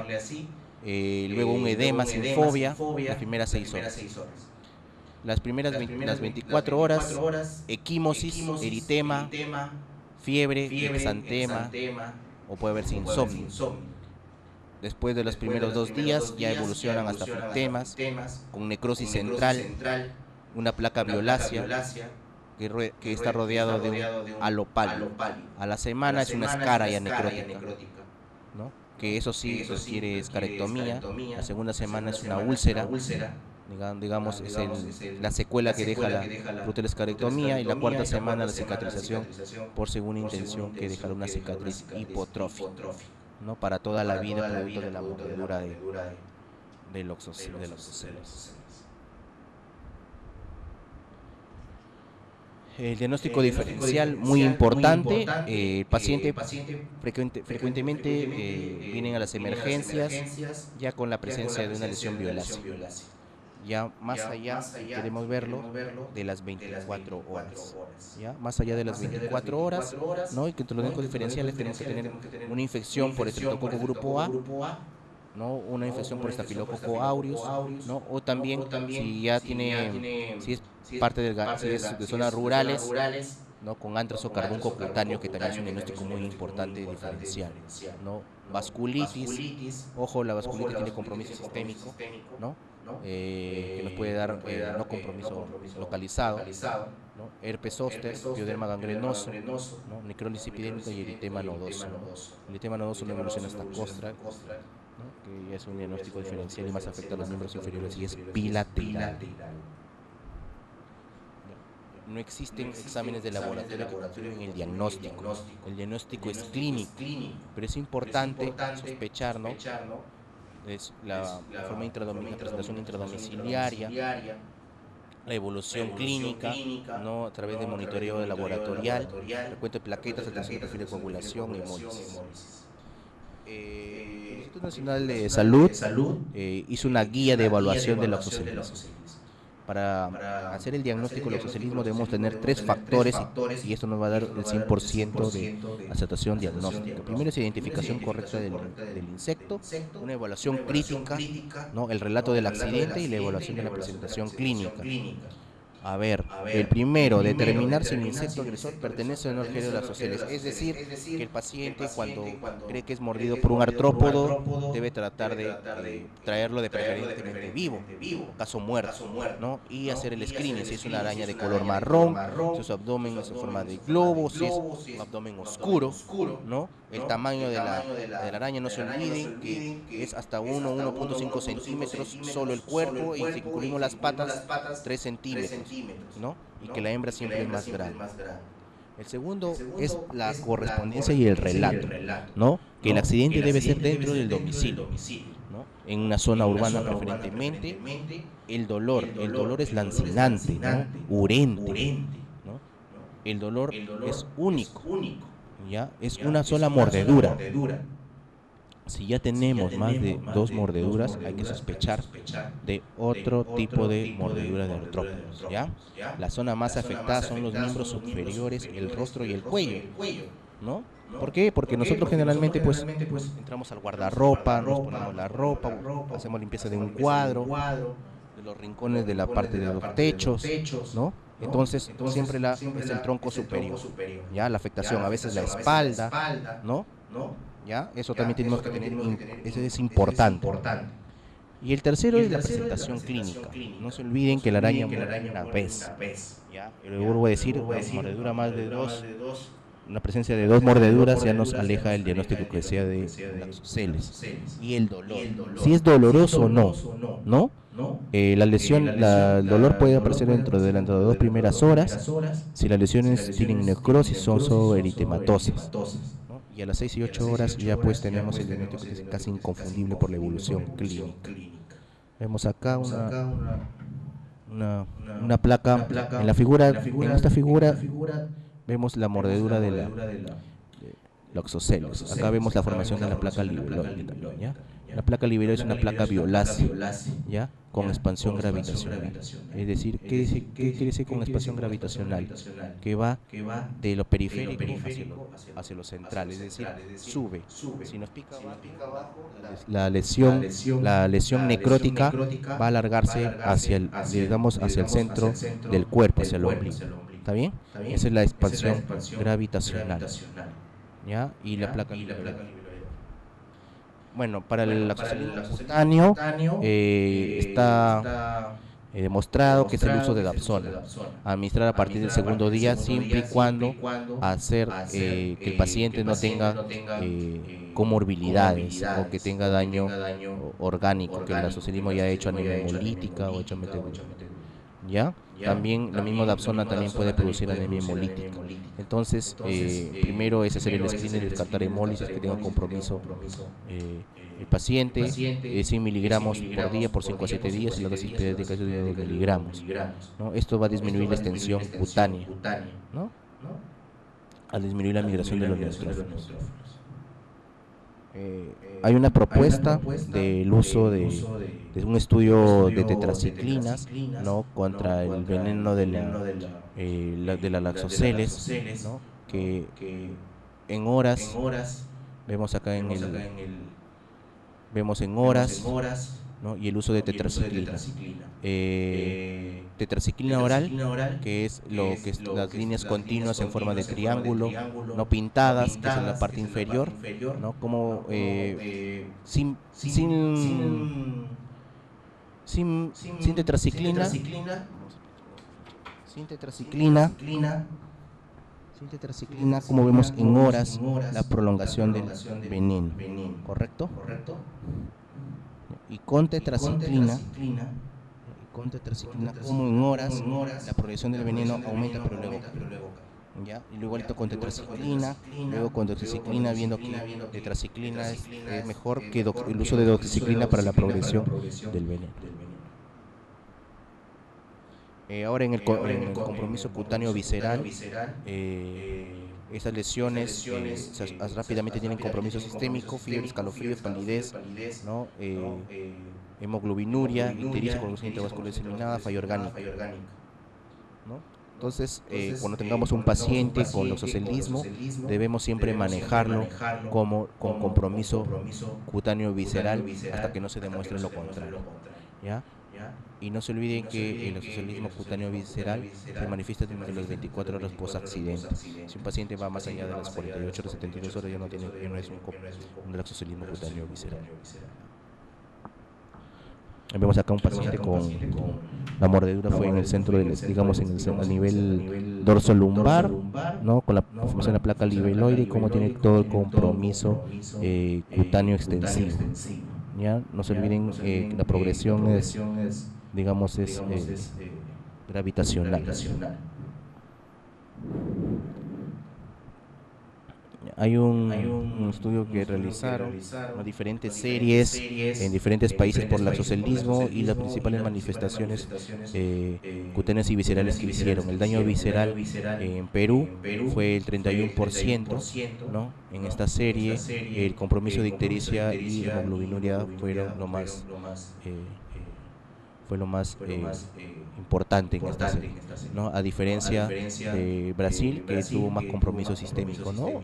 Luego un edema sin fobia, las primeras 6 horas. Las 24 horas, equimosis, eritema, fiebre, exantema, o puede haberse insomnio. Después de los primeros 2 días ya evolucionan hasta flictemas, con necrosis central, una placa violácea que está rodeado de un halo pálido. A la semana es una escara ya necrótica, ¿no? Que eso sí requiere escarectomía. La segunda semana es una úlcera, digamos, es la secuela que deja la fruto de la escarectomía, y la cuarta semana la cicatrización por segunda intención, que dejará una cicatriz hipotrófica, ¿no? Para toda la vida, producto de la mordedura del oxocelos. El diagnóstico diferencial muy importante. El paciente frecuentemente vienen a las emergencias ya con la presencia de una lesión violácea. Ya más allá queremos verlo de las 24 horas. ¿Ya? Más allá de las 24 horas, ¿no? Y que entre los diagnósticos diferenciales tenemos que tener una infección por estreptococo grupo A, ¿no? Una infección por estafilococo aureus, ¿no? O también si ya si es parte si es de zonas rurales, ¿no? Con antrazo carbunco cutáneo, que también es un diagnóstico muy importante diferencial, ¿no? Vasculitis, ojo, la vasculitis tiene compromiso sistémico, ¿no? que nos puede dar no compromiso localizado, ¿no? Herpes zóster, pioderma gangrenoso, ¿no? Necrólisis epidémica y eritema nodoso, ¿no? El eritema nodoso no evoluciona hasta costra, ¿no? Que ya es un diagnóstico diferencial y más afecta a los miembros inferiores y es bilateral. No existen exámenes de laboratorio que confirmen el diagnóstico. El diagnóstico es clínico, pero es importante sospechar, ¿no? Es la presentación intradomiciliaria, la evolución clínica, ¿no? A través de monitoreo laboratorial, recuento de plaquetas, atención de perfil de coagulación y hemólisis. El Instituto Nacional de Salud hizo una guía de evaluación del oxocelismo. Para hacer el diagnóstico del oxocelismo debemos tener 3 factores y esto nos va a dar el 100% de aceptación diagnóstica. Primero es identificación correcta del insecto, una evaluación crítica, ¿no? El relato del accidente y la evaluación de la presentación clínica. A ver, el primero, determinar si el insecto agresor pertenece o no al género de las oceles. Es decir, que el paciente cuando cree que es mordido por un artrópodo debe tratar de traerlo de preferentemente vivo, caso muerto, ¿no? Y hacer el screening, si es una araña de color marrón, si su abdomen es en forma de globo, si es un abdomen oscuro, ¿no? El tamaño de la araña, no se olviden que es hasta 1.5 centímetros solo el cuerpo, y si incluimos las patas, 3 centímetros, ¿no? Y que la hembra siempre es más grande. El segundo es la correspondencia y el relato, ¿no? Que el accidente debe ser dentro del domicilio, ¿no? En una zona urbana preferentemente. El dolor es lancinante, ¿no? Urente, ¿no? El dolor es único, ¿ya? Es una sola mordedura. Si ya tenemos más de 2 mordeduras, hay que sospechar de otro tipo de mordedura de artrópodos, ¿ya? La zona más afectada son los miembros superiores, el rostro y el cuello, ¿no? ¿Por qué? Porque nosotros generalmente pues entramos al guardarropa, nos ponemos la ropa, hacemos limpieza de un cuadro, de los rincones de la parte de los techos, ¿no? Entonces siempre es el tronco superior, ¿ya? La afectación, a veces la espalda, ¿no? ¿Ya? Eso también tenemos que tener, eso es importante. Y el tercero es la presentación clínica. No se olviden que la araña muerde una vez, ¿ya? Y luego vuelvo a decir, una mordedura más de 2, una presencia de 2 mordeduras ya nos aleja del diagnóstico que sea de laxoceles. Y el dolor, si es doloroso o no, ¿no? La lesión, el dolor puede aparecer dentro de las 2 primeras horas. Si las lesiones tienen necrosis, son solo eritematosas, ¿no? Y a las 6 y 8 horas ya pues tenemos el diagnóstico que es casi inconfundible por la evolución clínica. Vemos acá una placa en la figura, en esta figura vemos la mordedura de la oxoceles. Acá vemos la formación de la placa libeloide, ¿ya? La placa libeloide es una placa violácea, ¿ya? Con expansión gravitacional. Es decir, ¿qué quiere decir con expansión gravitacional? Que va de lo periférico hacia lo central, es decir, sube. Si nos pica abajo, la lesión necrótica va a alargarse hacia el centro del cuerpo, hacia el ombligo. ¿Está bien? Esa es la expansión gravitacional, ¿ya? Y la placa libeloide. Bueno, para el oxocelismo cutáneo está demostrado que es el uso de Dapsona, administrar a partir del segundo día, siempre y cuando hacer que el paciente no tenga comorbilidades o que tenga daño orgánico, que el oxocelismo ya ha hecho anemia hemolítica o hecho metedura, ¿ya? También lo mismo Dapsona también puede producir anemia hemolítica. Entonces, primero es hacer el screening y descartar hemólisis que tenga compromiso el paciente, 100 miligramos por día por 5 a 7 días, y la dosis pediátrica es de 2 miligramos, ¿no? Esto va a disminuir la extensión cutánea, ¿no? Al disminuir la migración de los neutrófilos. Hay una propuesta del uso de un estudio de tetraciclinas, ¿no? Contra el veneno de la laxoceles, ¿no? Que en horas, vemos acá vemos en horas, ¿no? Y el uso de tetraciclina. Tetraciclina oral, que es las líneas continuas en forma de triángulo, no pintadas, que es en la parte inferior, sin tetraciclina, como vemos en horas, la prolongación del veneno, ¿correcto? Y con tetraciclina, como en horas, la progresión del veneno aumenta, pero luego ¿ya? Y luego con tetraciclina, luego con doxiciclina, viendo que tetraciclina es mejor que el uso de doxiciclina para la progresión del veneno. Ahora en el compromiso cutáneo visceral, esas lesiones rápidamente tienen compromiso sistémico, fiebre, escalofríos, palidez, ¿no? Hemoglobinuria, ictericia con luz intravascular diseminada, fallo orgánico, ¿no? Entonces, cuando tengamos un paciente con loxocelismo, debemos siempre manejarlo con compromiso cutáneo visceral hasta que no se demuestre lo contrario, ¿ya? Y no se olviden que el loxocelismo cutáneo visceral se manifiesta durante las 24 horas post-accidente. Si un paciente va más allá de las 48 o 72 horas, ya no es un loxocelismo cutáneo visceral. Vemos acá un paciente con la mordedura fue en el centro del, digamos, a nivel dorso lumbar, ¿no? Con la formación de la placa libeloide y como tiene todo el compromiso cutáneo extensivo. ¿Ya? No se olviden que la progresión es, digamos, gravitacional. Hay un estudio que realizaron diferentes series en diferentes países por loxocelismo y las principales manifestaciones cutáneas y viscerales que hicieron. El daño visceral en Perú fue el 31%, ¿no? En esta serie el compromiso de ictericia y hemoglobinuria fueron lo más importante en esta serie, ¿no? A diferencia de Brasil, que tuvo más compromiso sistémico, ¿no?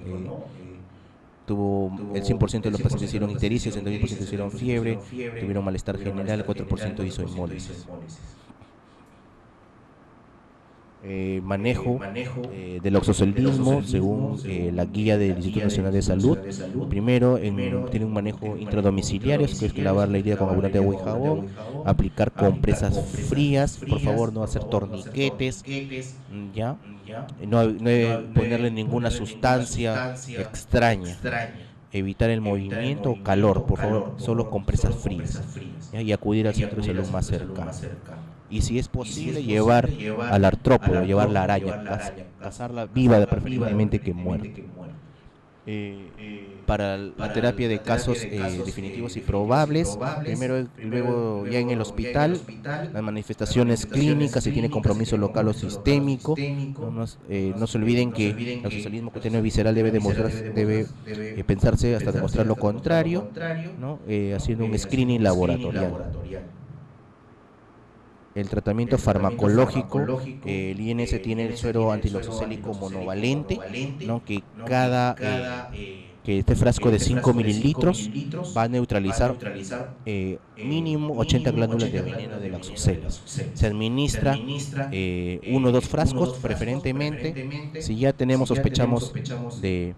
Tuvo el 100% de los pacientes hicieron ictericia, el 61% hicieron fiebre, tuvieron malestar general, el 4% hizo hemólisis. Manejo del loxocelismo según la guía del Instituto Nacional de Salud. Primero, tiene un manejo intradomiciliario, que es lavar la herida con abundante agua y jabón, aplicar compresas frías, por favor no hacer torniquetes, ¿ya? No ponerle ninguna sustancia extraña, evitar el movimiento o calor, por favor, solo compresas frías, ¿ya? Y acudir al centro de salud más cercano. Y si es posible, llevar al artrópodo, llevar la araña, cazarla viva preferiblemente que muerta. Para la terapia de casos definitivos y probables, primero y luego ya en el hospital, las manifestaciones clínicas, si tiene compromiso local o sistémico. No se olviden que el loxocelismo cutáneo visceral debe pensarse hasta demostrar lo contrario, ¿no? Haciendo un screening laboratorial. El tratamiento farmacológico, el INS tiene el suero antiloxocélico monovalente, ¿no? Que este frasco de 5 mililitros va a neutralizar mínimo 80 glándulas de veneno de loxocelo. Se administra 1 o 2 frascos preferentemente. Si ya sospechamos de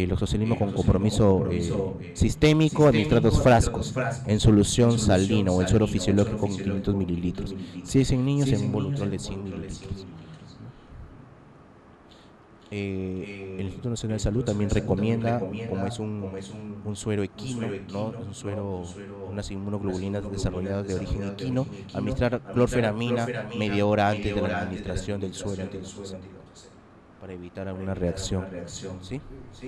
loxocelismo con compromiso sistémico, administrar 2 frascos en solución salina o en suero fisiológico con 500 mililitros. Si es en niños, en un volutrol de 100 mililitros. El Instituto Nacional de Salud también recomienda, como es un suero equino, ¿no? Es un suero, unas inmunoglobulinas desarrolladas de origen equino, administrar clorferamina media hora antes de la administración del suero para evitar alguna reacción. ¿Sí?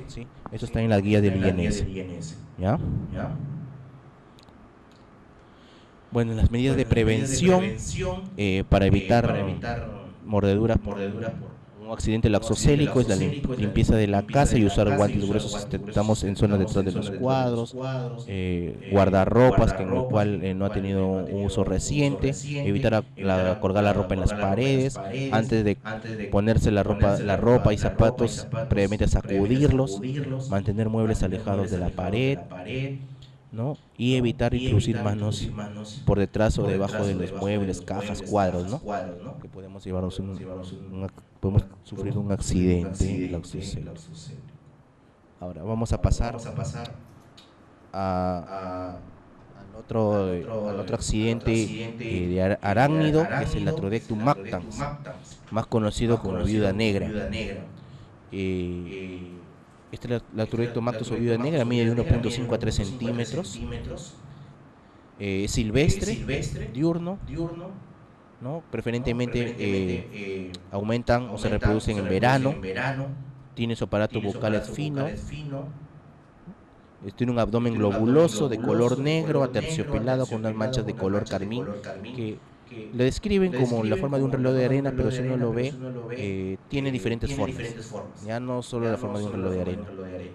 ¿Sí? Eso está en la guía del INS. ¿Ya? Bueno, las medidas de prevención para evitar mordeduras por un accidente loxocélico es la limpieza de la casa y usar guantes gruesos si estamos en zonas detrás de los cuadros, guardarropas en el cual no ha tenido un uso reciente, evitar colgar la ropa en las paredes, antes de ponerse la ropa y zapatos previamente sacudirlos, mantener muebles alejados de la pared, ¿no? Y evitar introducir manos por detrás o debajo de los muebles, cajas, cuadros, ¿no? Que podemos llevarnos podemos sufrir un accidente loxocélico. Ahora vamos a pasar a al otro accidente de arácnido, que es el Latrodectum mactans, más conocido como viuda negra. Este Latrodectum mactans o viuda negra mide de 1.5 a 3 centímetros. Es silvestre, diurno, ¿no? Preferentemente aumentan o se reproducen en verano. Tiene su aparato bucal fino. Tiene un abdomen globuloso de color negro, aterciopelado con unas manchas de color carmín que le describen como la forma de un reloj de arena, pero si uno lo ve, tiene diferentes formas. Ya no solo la forma de un reloj de arena.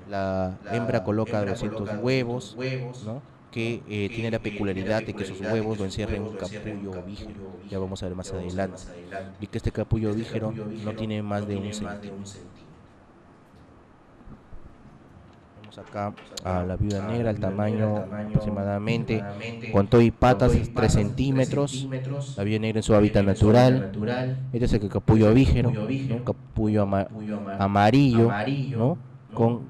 La hembra coloca 200 huevos, ¿no? Que tiene la peculiaridad de que sus huevos lo encierren un capullo ovígero. Ya vamos a ver más adelante. Y que este capullo ovígero no tiene más de 1 centímetro. Vamos acá a la viuda negra, el tamaño aproximadamente con todo y patas 3 centímetros. La viuda negra en su hábitat natural. Este es el capullo ovígero, ¿no? Un capullo amarillo, ¿no? Con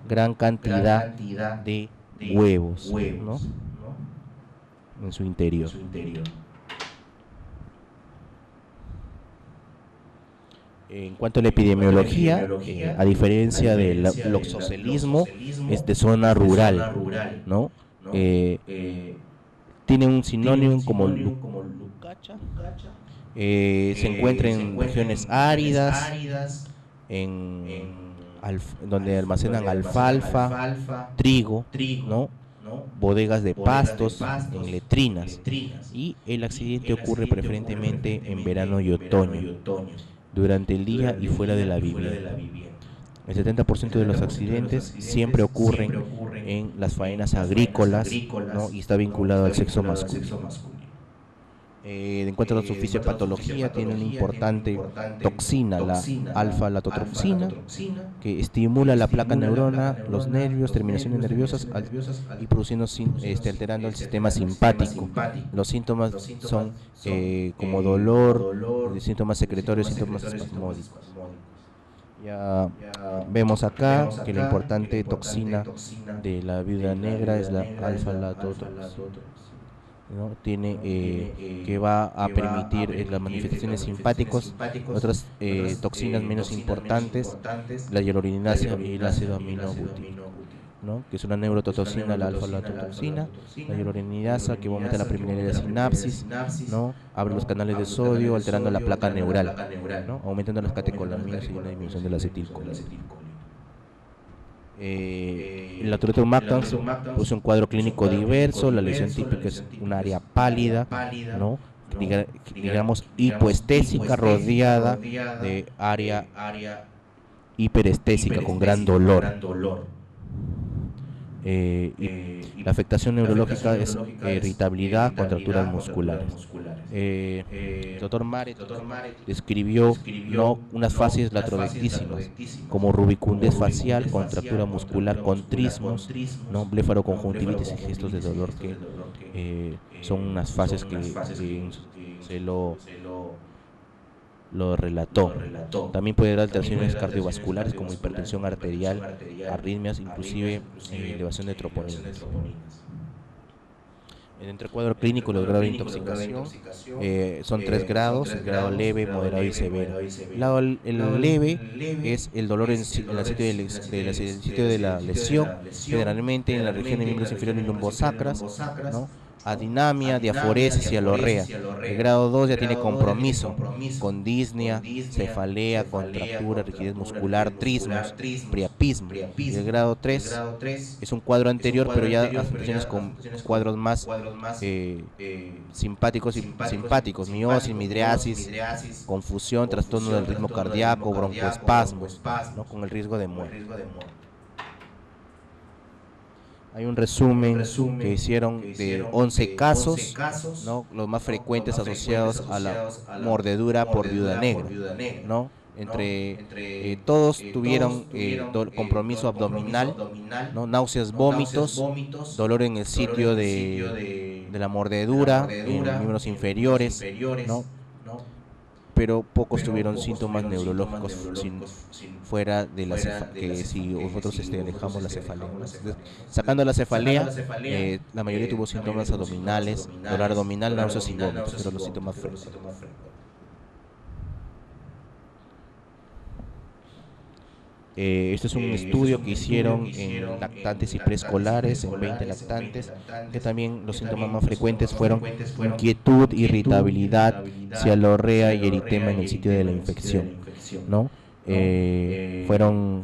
gran cantidad de huevos, ¿no? En su interior. En cuanto a la epidemiología, a diferencia del loxocelismo, es de zona rural, ¿no? Tiene un sinónimo como lucacha. Se encuentra en regiones áridas, donde almacenan alfalfa, trigo, ¿no? Bodegas de pastos, en letrinas. Y el accidente ocurre preferentemente en verano y otoño, durante el día y fuera de la vivienda. El 70% de los accidentes siempre ocurren en las faenas agrícolas, ¿no? Y está vinculado al sexo masculino. En cuanto a su fisiopatología, tiene una importante toxina, la alfa-latotoxina, que estimula la placa neurona, los nervios, terminaciones nerviosas y produciendo, alterando el sistema simpático. Los síntomas son como dolor, síntomas secretorios, síntomas espasmódicos. Ya vemos acá que la importante toxina de la viuda negra es la alfa-latotoxina, ¿no? Tiene que va a permitir las manifestaciones simpáticas. Otras toxinas menos importantes, la hialuronidasa y el ácido aminobutírico, ¿no? Que es una neurotoxina, la alfa-latotoxina, la hialuronidasa, que aumenta la permeabilidad de sinapsis, ¿no? Abre los canales de sodio, alterando la placa neural, ¿no? Aumentando las catecolaminas y una disminución de la acetilcolina. El Latrodectum mactans produce un cuadro clínico diverso. La lesión típica es un área pálida, ¿no? Digamos hipoestésica, rodeada de área hiperestésica con gran dolor. Y la afectación neurológica es irritabilidad, contracturas musculares. El doctor Maret describió, ¿no?, unas fases latrodectísimas como rubicundez facial, contractura muscular con trismos, ¿no?, blefaroconjuntivitis y gestos de dolor, que son unas fases que se lo relató. También puede haber alteraciones cardiovasculares como hipertensión arterial, arritmias, inclusive elevación de troponinas. Entre el cuadro clínico y los grados de intoxicación son 3 grados: el grado leve, moderado y severo. El leve es el dolor en el sitio de la lesión, generalmente en la región de miembros inferiores y lumbosacras, ¿no? Adinamia, diaforesis y alorrea. El grado 2 ya tiene compromiso, con disnea, cefalea, contractura, rigidez muscular, trismos, priapismo. Y el grado 3 es un cuadro anterior, pero ya asociaciones con cuadros más simpáticos, miosis, midriasis, confusión, trastorno del ritmo cardíaco, broncoespasmos, ¿no?, con el riesgo de muerte. Hay un resumen que hicieron de 11 casos, ¿no?, los más frecuentes asociados a la mordedura por viuda negra, ¿no? Entre todos tuvieron compromiso abdominal, ¿no?, náuseas, vómitos, dolor en el sitio de la mordedura, en miembros inferiores, ¿no? pero pocos tuvieron síntomas neurológicos fuera de la que si nosotros alejamos la cefalea. Sacando la cefalea, la mayoría tuvo síntomas abdominales, dolor abdominal, náuseas y vómitos, pero los síntomas frecuentes. Este es un estudio que hicieron en lactantes y preescolares, en 20 lactantes, que también los síntomas más frecuentes fueron inquietud, irritabilidad, cialorrea y eritema en el sitio de la infección, ¿no? Fueron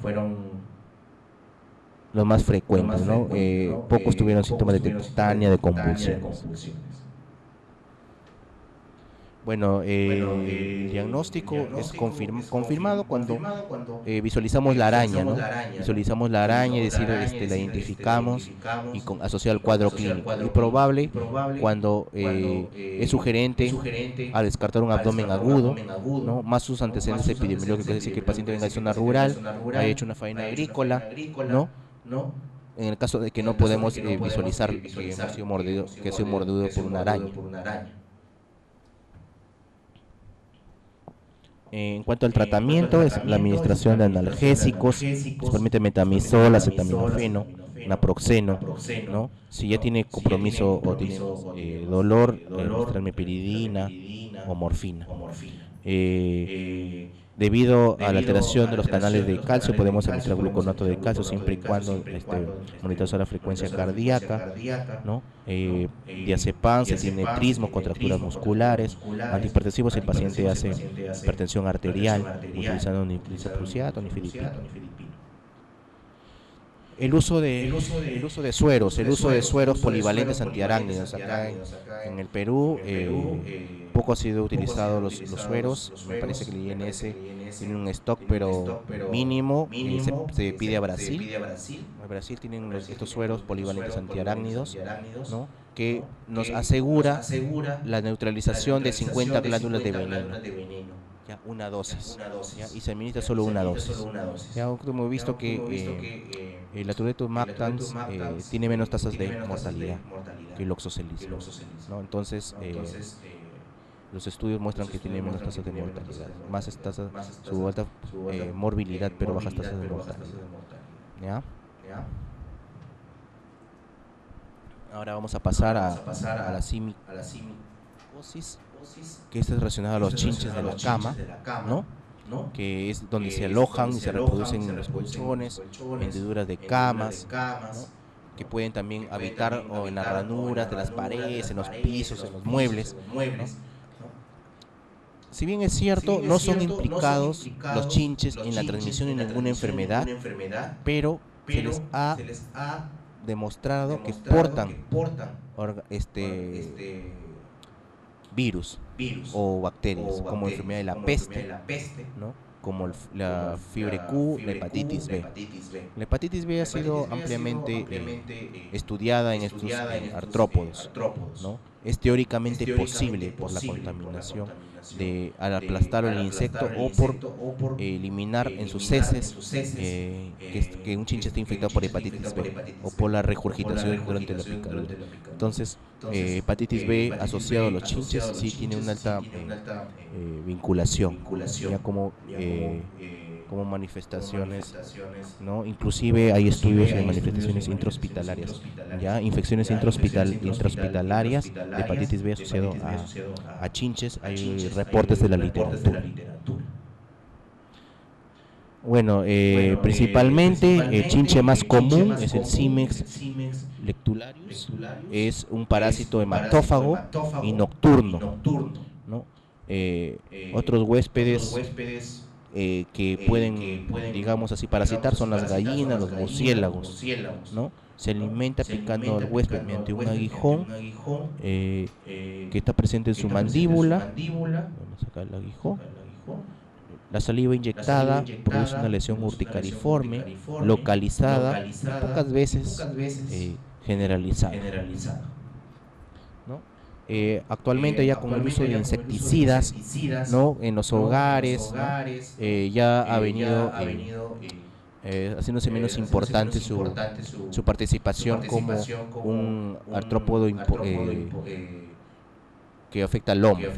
los más frecuentes, ¿no? Pocos tuvieron síntomas de tetania, de convulsiones. Bueno, el diagnóstico es confirmado cuando visualizamos la araña, ¿no? Visualizamos la araña, es decir, la identificamos y asociado al cuadro clínico. Y probable cuando es sugerente a descartar un abdomen agudo, ¿no? Más sus antecedentes epidemiológicos, es decir, que el paciente venga de zona rural, haya hecho una faena agrícola, ¿no? En el caso de que no podemos visualizar que ha sido mordido por una araña. En cuanto al tratamiento, es la administración de analgésicos, principalmente metamizol, acetaminofeno, naproxeno, ¿no? Si ya tiene compromiso o tiene dolor, administrar mepiridina o morfina. Debido a la alteración de los canales de calcio, podemos administrar gluconato de calcio siempre y cuando monitorizar la frecuencia cardíaca, ¿no? Diazepam, si tiene trismo, contracturas musculares, antihipertensivos si el paciente hace hipertensión arterial, utilizando nifurtimoxato o nifedipino. El uso de sueros polivalentes antiarácnidos. Acá en el Perú poco ha sido utilizado los sueros. Me parece que el INS tiene un stock, pero mínimo, se pide a Brasil. En Brasil tienen estos sueros polivalentes antiarácnidos, ¿no? Que nos asegura la neutralización de 50 glándulas de veneno. Ya, una dosis, ¿ya? Y se administra solo una dosis. Ya hemos visto que el atureto mactans tiene menos tasas de mortalidad que el oxocelismo, ¿no? Entonces, los estudios muestran que tiene menos tasas de mortalidad, más tasas, su alta morbilidad, pero bajas tasas de mortalidad. ¿Ya? Ahora vamos a pasar a la simicosis, que es relacionada a los chinches de la cama, ¿no? Que es donde se alojan y se reproducen en los colchones, hendiduras de camas, ¿no? Que pueden también habitar o en las ranuras de las paredes, en los pisos, en los muebles, ¿no? Si bien es cierto, no son implicados los chinches en la transmisión de ninguna enfermedad, pero se les ha demostrado que portan virus o bacterias, como enfermedad de la peste, ¿no? Como la fiebre Q, la hepatitis B. La hepatitis B ha sido ampliamente estudiada en estos artrópodos, ¿no? Es teóricamente posible por la contaminación al aplastar el insecto o por eliminar en sus heces que un chinche esté infectado por hepatitis B o por la regurgitación durante la picadura. Entonces, hepatitis B asociado a los chinches sí tiene una alta vinculación, ya como manifestaciones, ¿no? Inclusive hay estudios de manifestaciones intrahospitalarias, ya infecciones intrahospitalarias de hepatitis B asociado a chinches. Hay reportes de la literatura. Bueno, principalmente el chinche más común es el Cimex lectularius, es un parásito hematófago y nocturno, ¿no? Otros huéspedes que pueden, digamos así, parasitar son las gallinas, los murciélagos, ¿no? Se alimenta picando al huésped mediante un aguijón que está presente en su mandíbula. Vamos a sacar el aguijón. La saliva inyectada produce una lesión urticariforme, localizada, pocas veces generalizada, ¿no? Actualmente ya con el uso de insecticidas, ¿no? En los hogares, ¿no? Ya ha venido haciéndose menos importante su participación como un artrópodo que afecta al hombre.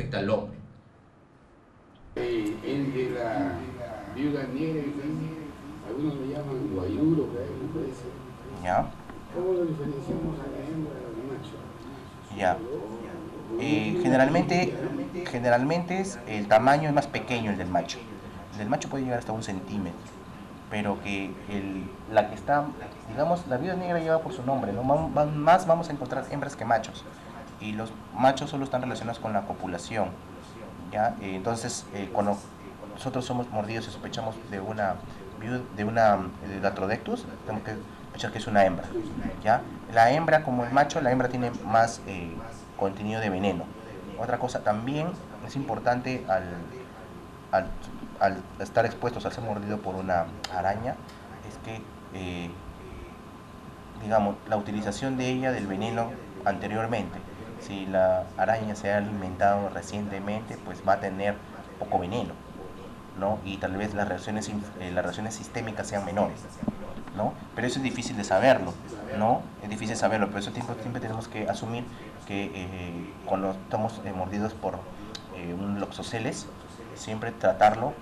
Entre la viuda negra y algunos le llaman guayuro, me parece. ¿Ya? ¿Cómo lo diferenciamos a la hembra del macho? Ya. Generalmente el tamaño es más pequeño el del macho. El del macho puede llegar hasta 1 centímetro, pero que la que está, digamos, la viuda negra lleva por su nombre, ¿no? Más vamos a encontrar hembras que machos, y los machos solo están relacionados con la copulación, ¿ya? Entonces, cuando nosotros somos mordidos y sospechamos de una Latrodectus, tenemos que sospechar que es una hembra, ¿ya? La hembra, como el macho, la hembra tiene más contenido de veneno. Otra cosa también es importante al estar expuestos, al ser mordido por una araña, es que digamos, la utilización de ella, del veneno anteriormente. Si la araña se ha alimentado recientemente, pues va a tener poco veneno, ¿no? Y tal vez las reacciones sistémicas sean menores, ¿no? Pero eso es difícil de saberlo, ¿no? Es difícil saberlo, pero eso siempre tenemos que asumir que cuando estamos mordidos por un Loxoceles, siempre tratarlo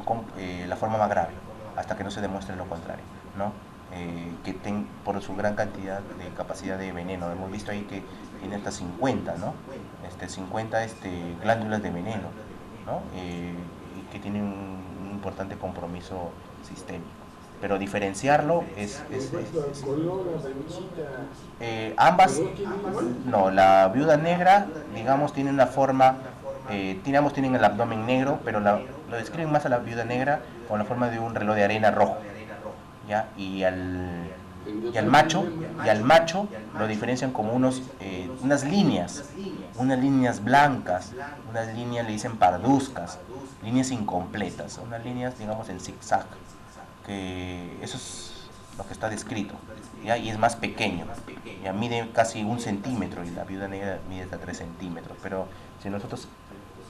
con la forma más grave, hasta que no se demuestre lo contrario, ¿no? Por su gran cantidad de capacidad de veneno. Hemos visto ahí que tiene hasta 50, ¿no? 50 glándulas de veneno, ¿no? Y que tienen un importante compromiso sistémico. Pero diferenciarlo ambas, no, la viuda negra, digamos, tiene una forma, tienen el abdomen negro, pero lo describen más a la viuda negra con la forma de un reloj de arena rojo, ¿ya? Y al macho lo diferencian como unas líneas blancas, unas líneas le dicen parduzcas, líneas incompletas, unas líneas, digamos, en zigzag, que eso es lo que está descrito, ¿ya? Y es más pequeño, ya mide casi 1 centímetro, y la viuda negra mide hasta 3 centímetros, pero si nosotros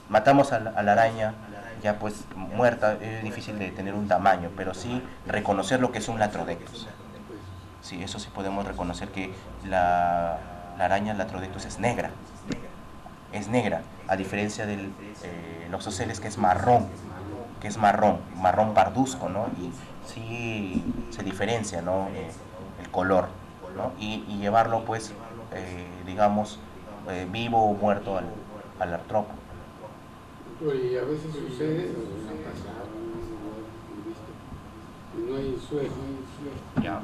matamos a la araña ya pues muerta, es difícil de tener un tamaño, pero sí reconocer lo que es un Latrodectus. Sí, eso sí podemos reconocer que la araña Latrodectus es negra, a diferencia del Loxoceles, que es marrón parduzco, ¿no? Y sí se diferencia, ¿no? El color, ¿no? Y llevarlo pues, digamos, vivo o muerto al artrópodo. Y a veces sucede, no ha pasado, no hay suelo, Ya.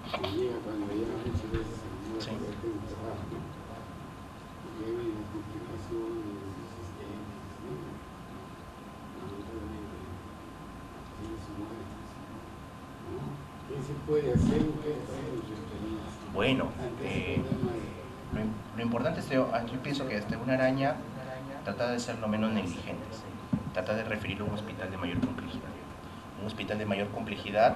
Y llega cuando ya muchas veces no Sí. puede hacer un trabajo, y hay una complicación de sistemas, lamentablemente, tiene su muerte, ¿no? ¿Qué se puede hacer? ¿Qué hacer? Bueno, lo importante es, yo pienso que una araña trata de ser lo menos negligentes, trata de referirlo a un hospital de mayor complejidad,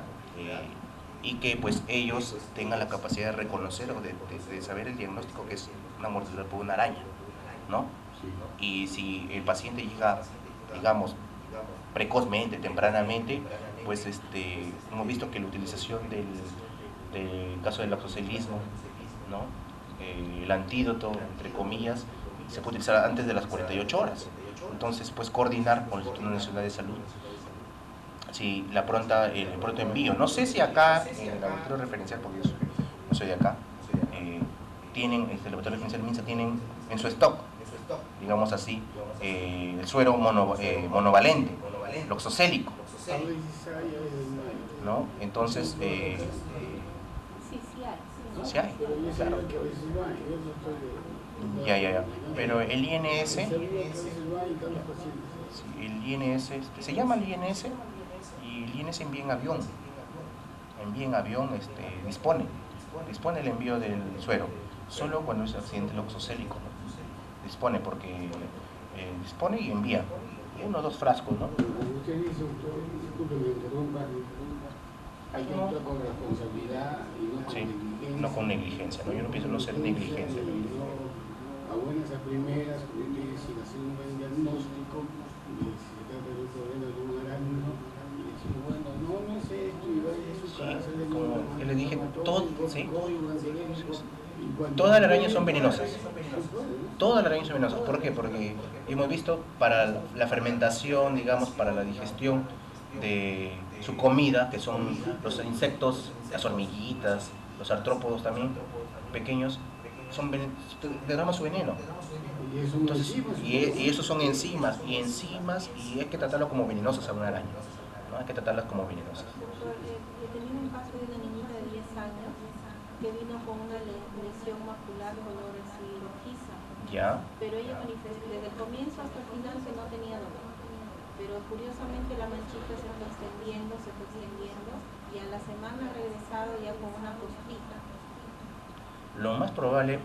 y que pues ellos tengan la capacidad de reconocer o de saber el diagnóstico que es una mordedura por una araña, ¿no? Y si el paciente llega, digamos, precozmente, tempranamente, pues hemos visto que la utilización del caso del loxocelismo, ¿no? El antídoto, entre comillas, se puede utilizar antes de las 48 horas. Entonces, pues coordinar con el Instituto Nacional de Salud si el pronto envío. No sé si acá, en el laboratorio referencial, porque yo no soy de acá, tienen, el laboratorio referencial MINSA tienen en su stock, digamos así, el suero monovalente, loxocélico, ¿no? Entonces, sí hay, claro. Ya. Pero el INS, se llama el INS, y el INS envía en avión, dispone el envío del suero, solo cuando es accidente loxocélico, ¿no? Dispone y envía 1 o 2 frascos, ¿no? Usted dice, disculpe, me interrumpa, hay que actuar con responsabilidad y no con negligencia. No con negligencia, ¿no? Yo no pienso no ser negligente. A buenas a primeras, como usted dice, sin hacer un buen diagnóstico, y si se trata de un problema de un arácnido, y decir, bueno, no es esto, y vaya a su casa, como yo le dije, todas las arañas son venenosas. Todas las arañas son venenosas. ¿Por qué? Porque hemos visto para la fermentación, digamos, para la digestión de su comida, que son los insectos, las hormiguitas, los artrópodos también, pequeños, derraman su veneno. Entonces, y esos son enzimas, y hay que tratarlo como venenosas a una araña, ¿no? Hay que tratarlas como venenosas. Doctor, he tenido un caso de una niñita de 10 años que vino con una lesión macular color así rojiza. ¿Ya? Pero ella manifestó desde el comienzo hasta el final que no tenía dolor. Pero curiosamente la manchita se fue extendiendo y a la semana ha regresado ya con una costrita. Lo más probable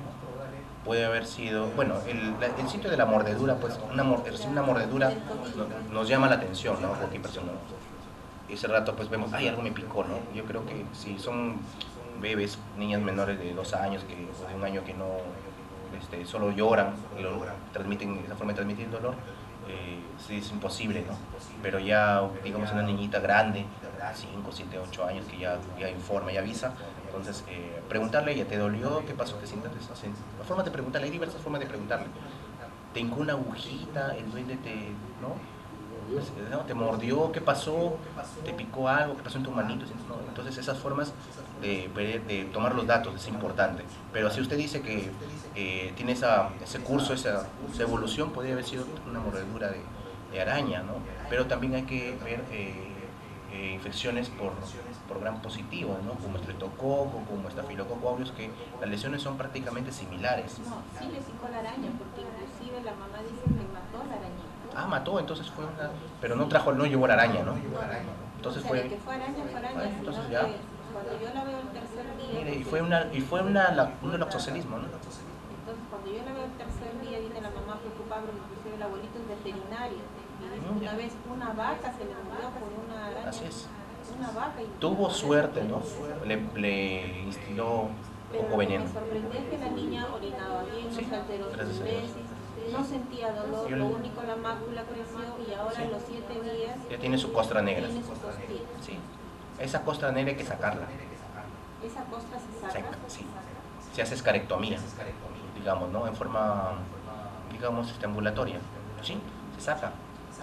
puede haber sido, bueno, el sitio de la mordedura, pues una mordedura nos llama la atención, ¿no? Cualquier persona. Ese rato pues vemos, ay, algo me picó, ¿no? Yo creo que si son bebés, niñas menores de 2 años o de 1 año que no solo lloran y esa forma de transmitir dolor, sí es imposible, ¿no? Pero ya, digamos, una niñita grande, 5, 7, 8 años, que ya informa, ya avisa, entonces preguntarle, ¿ya te dolió? ¿Qué pasó? ¿Qué sientes? La forma de preguntarle, hay diversas formas de preguntarle. ¿Te hincó una agujita? ¿El duende te mordió? ¿Qué pasó? ¿Te picó algo? ¿Qué pasó en tu manito? ¿No? Entonces esas formas de tomar los datos es importante. Pero si usted dice que tiene ese curso, esa evolución, podría haber sido una mordedura de araña, ¿no? Pero también hay que ver infecciones por gram positivo, ¿no? Como estreptococo, como estafilococo aureus, que las lesiones son prácticamente similares. No, sí le picó la araña, porque inclusive la mamá dice que mató a la araña. Ah, mató, entonces fue una... Pero no llevó la araña, ¿no? Entonces o sea, de que fue araña, entonces sino ya. que cuando yo la veo el tercer día... Mire, y fue un loxocelismo, ¿no? Entonces, cuando yo la veo el tercer día, viene la mamá preocupada, porque inclusive el abuelito es veterinario. Y dice, una vez una vaca se le murió por una araña. Así es. Una vaca. Y tuvo suerte, ¿no? Le instiló poco veneno. Me sorprendió que la niña orinaba bien, no se alteró su uresis, no sentía dolor, lo único la mácula creció y ahora a los 7 días ya tiene su costra negra. Tiene su costrita. Sí. Esa costra negra hay que sacarla. ¿Esa costra se saca? Sí. Se hace escarectomía, digamos, ¿no? En forma, digamos, ambulatoria. Sí, se saca.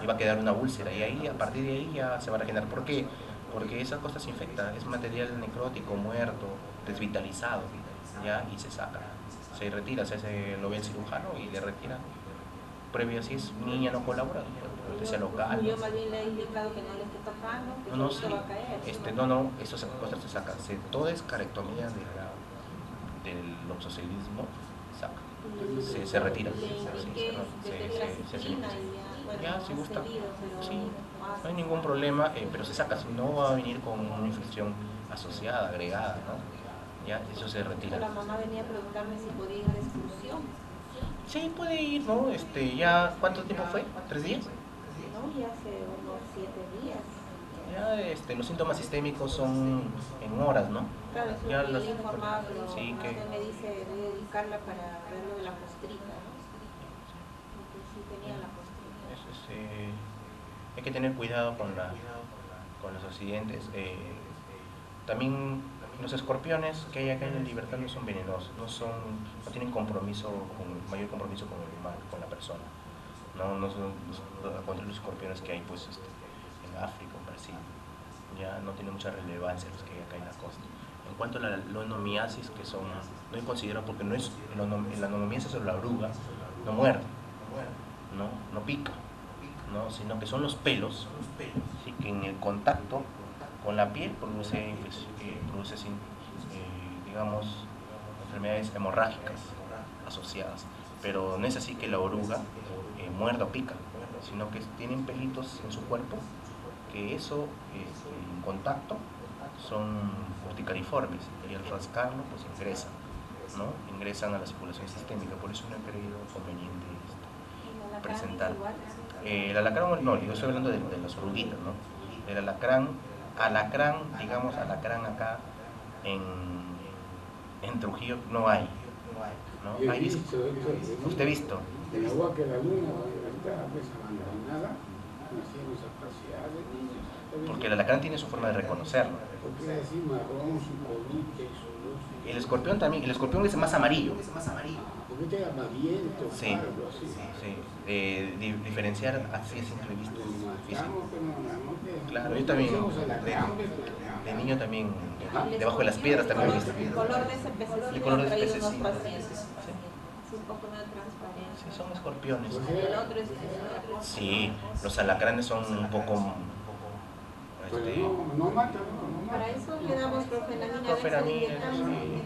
Y va a quedar una úlcera y ahí, a partir de ahí ya se va a regenerar. ¿Por qué? Porque esa costra se infecta, es material necrótico, muerto, desvitalizado, ¿ya? Y se saca, se retira, lo ve el cirujano y le retira. Previo si es niña no colabora, anestesia local. Yo más bien le he indicado que no le esté tocando, que no va a caer. Eso costra se saca. Toda escarectomía del loxocelismo se retira. Ya, si gusta. Sí, no hay ningún problema, pero se saca, si no va a venir con una infección asociada, agregada, ¿no? Ya, eso se retira. La mamá venía a preguntarme si podía ir de excursión. Sí, puede ir, ¿no? Ya, ¿cuánto tiempo fue? ¿3 días? No, ya hace unos 7 días. Ya, los síntomas sistémicos son en horas, ¿no? Claro, eso ya yo le informaba, pero sí, usted me dice de dedicarla para ver lo de la costrita, ¿no? Porque sí tenía la costrita. Hay que tener cuidado con los accidentes. También los escorpiones que hay acá en la libertad no son venenosos, no tienen mayor compromiso con el humano, con la persona. No son contra los escorpiones que hay pues en África, en Brasil. Ya no tiene mucha relevancia los que hay acá en la costa. En cuanto a la lonomiasis, que no he considerado, porque no es la lonomiasis o la oruga, no muerde, no pica, ¿no? Sino que son los pelos, ¿sí? Que en el contacto con la piel produce digamos, enfermedades hemorrágicas asociadas. Pero no es así que la oruga muerda o pica, sino que tienen pelitos en su cuerpo que eso, en contacto, son urticariformes y al rascarlo pues ingresan a la circulación sistémica. Por eso no he creído conveniente presentar. El alacrán no, yo estoy hablando de las oruguitas, ¿no? El alacrán acá en Trujillo no hay, ¿no? Yo he visto, ¿Usted ha visto? El agua que la luna está pues abandonada, me hicieron apreciar de niños. Porque el alacrán tiene su forma de reconocerlo. Porque era así marrón, su colita y su luz. El escorpión también, el escorpión es más amarillo. Porque este era amarillento, Sí, pardo, así. sí. Diferenciar así a simple vista es difícil. Claro, Claro, yo también, de niño también, debajo de las piedras también he visto. El color de ese pececito El color de han ese traído pececito. unos pacientes. Sí. Es un poco más transparente. Sí, son escorpiones. El otro es otra cosa. Sí, los alacranes son un poco... Pero no mata, no mata. Para eso le damos profenamina. Profenamina, a veces inyectamos. sí.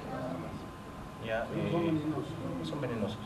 Ya, Son venenosos. son venenosos.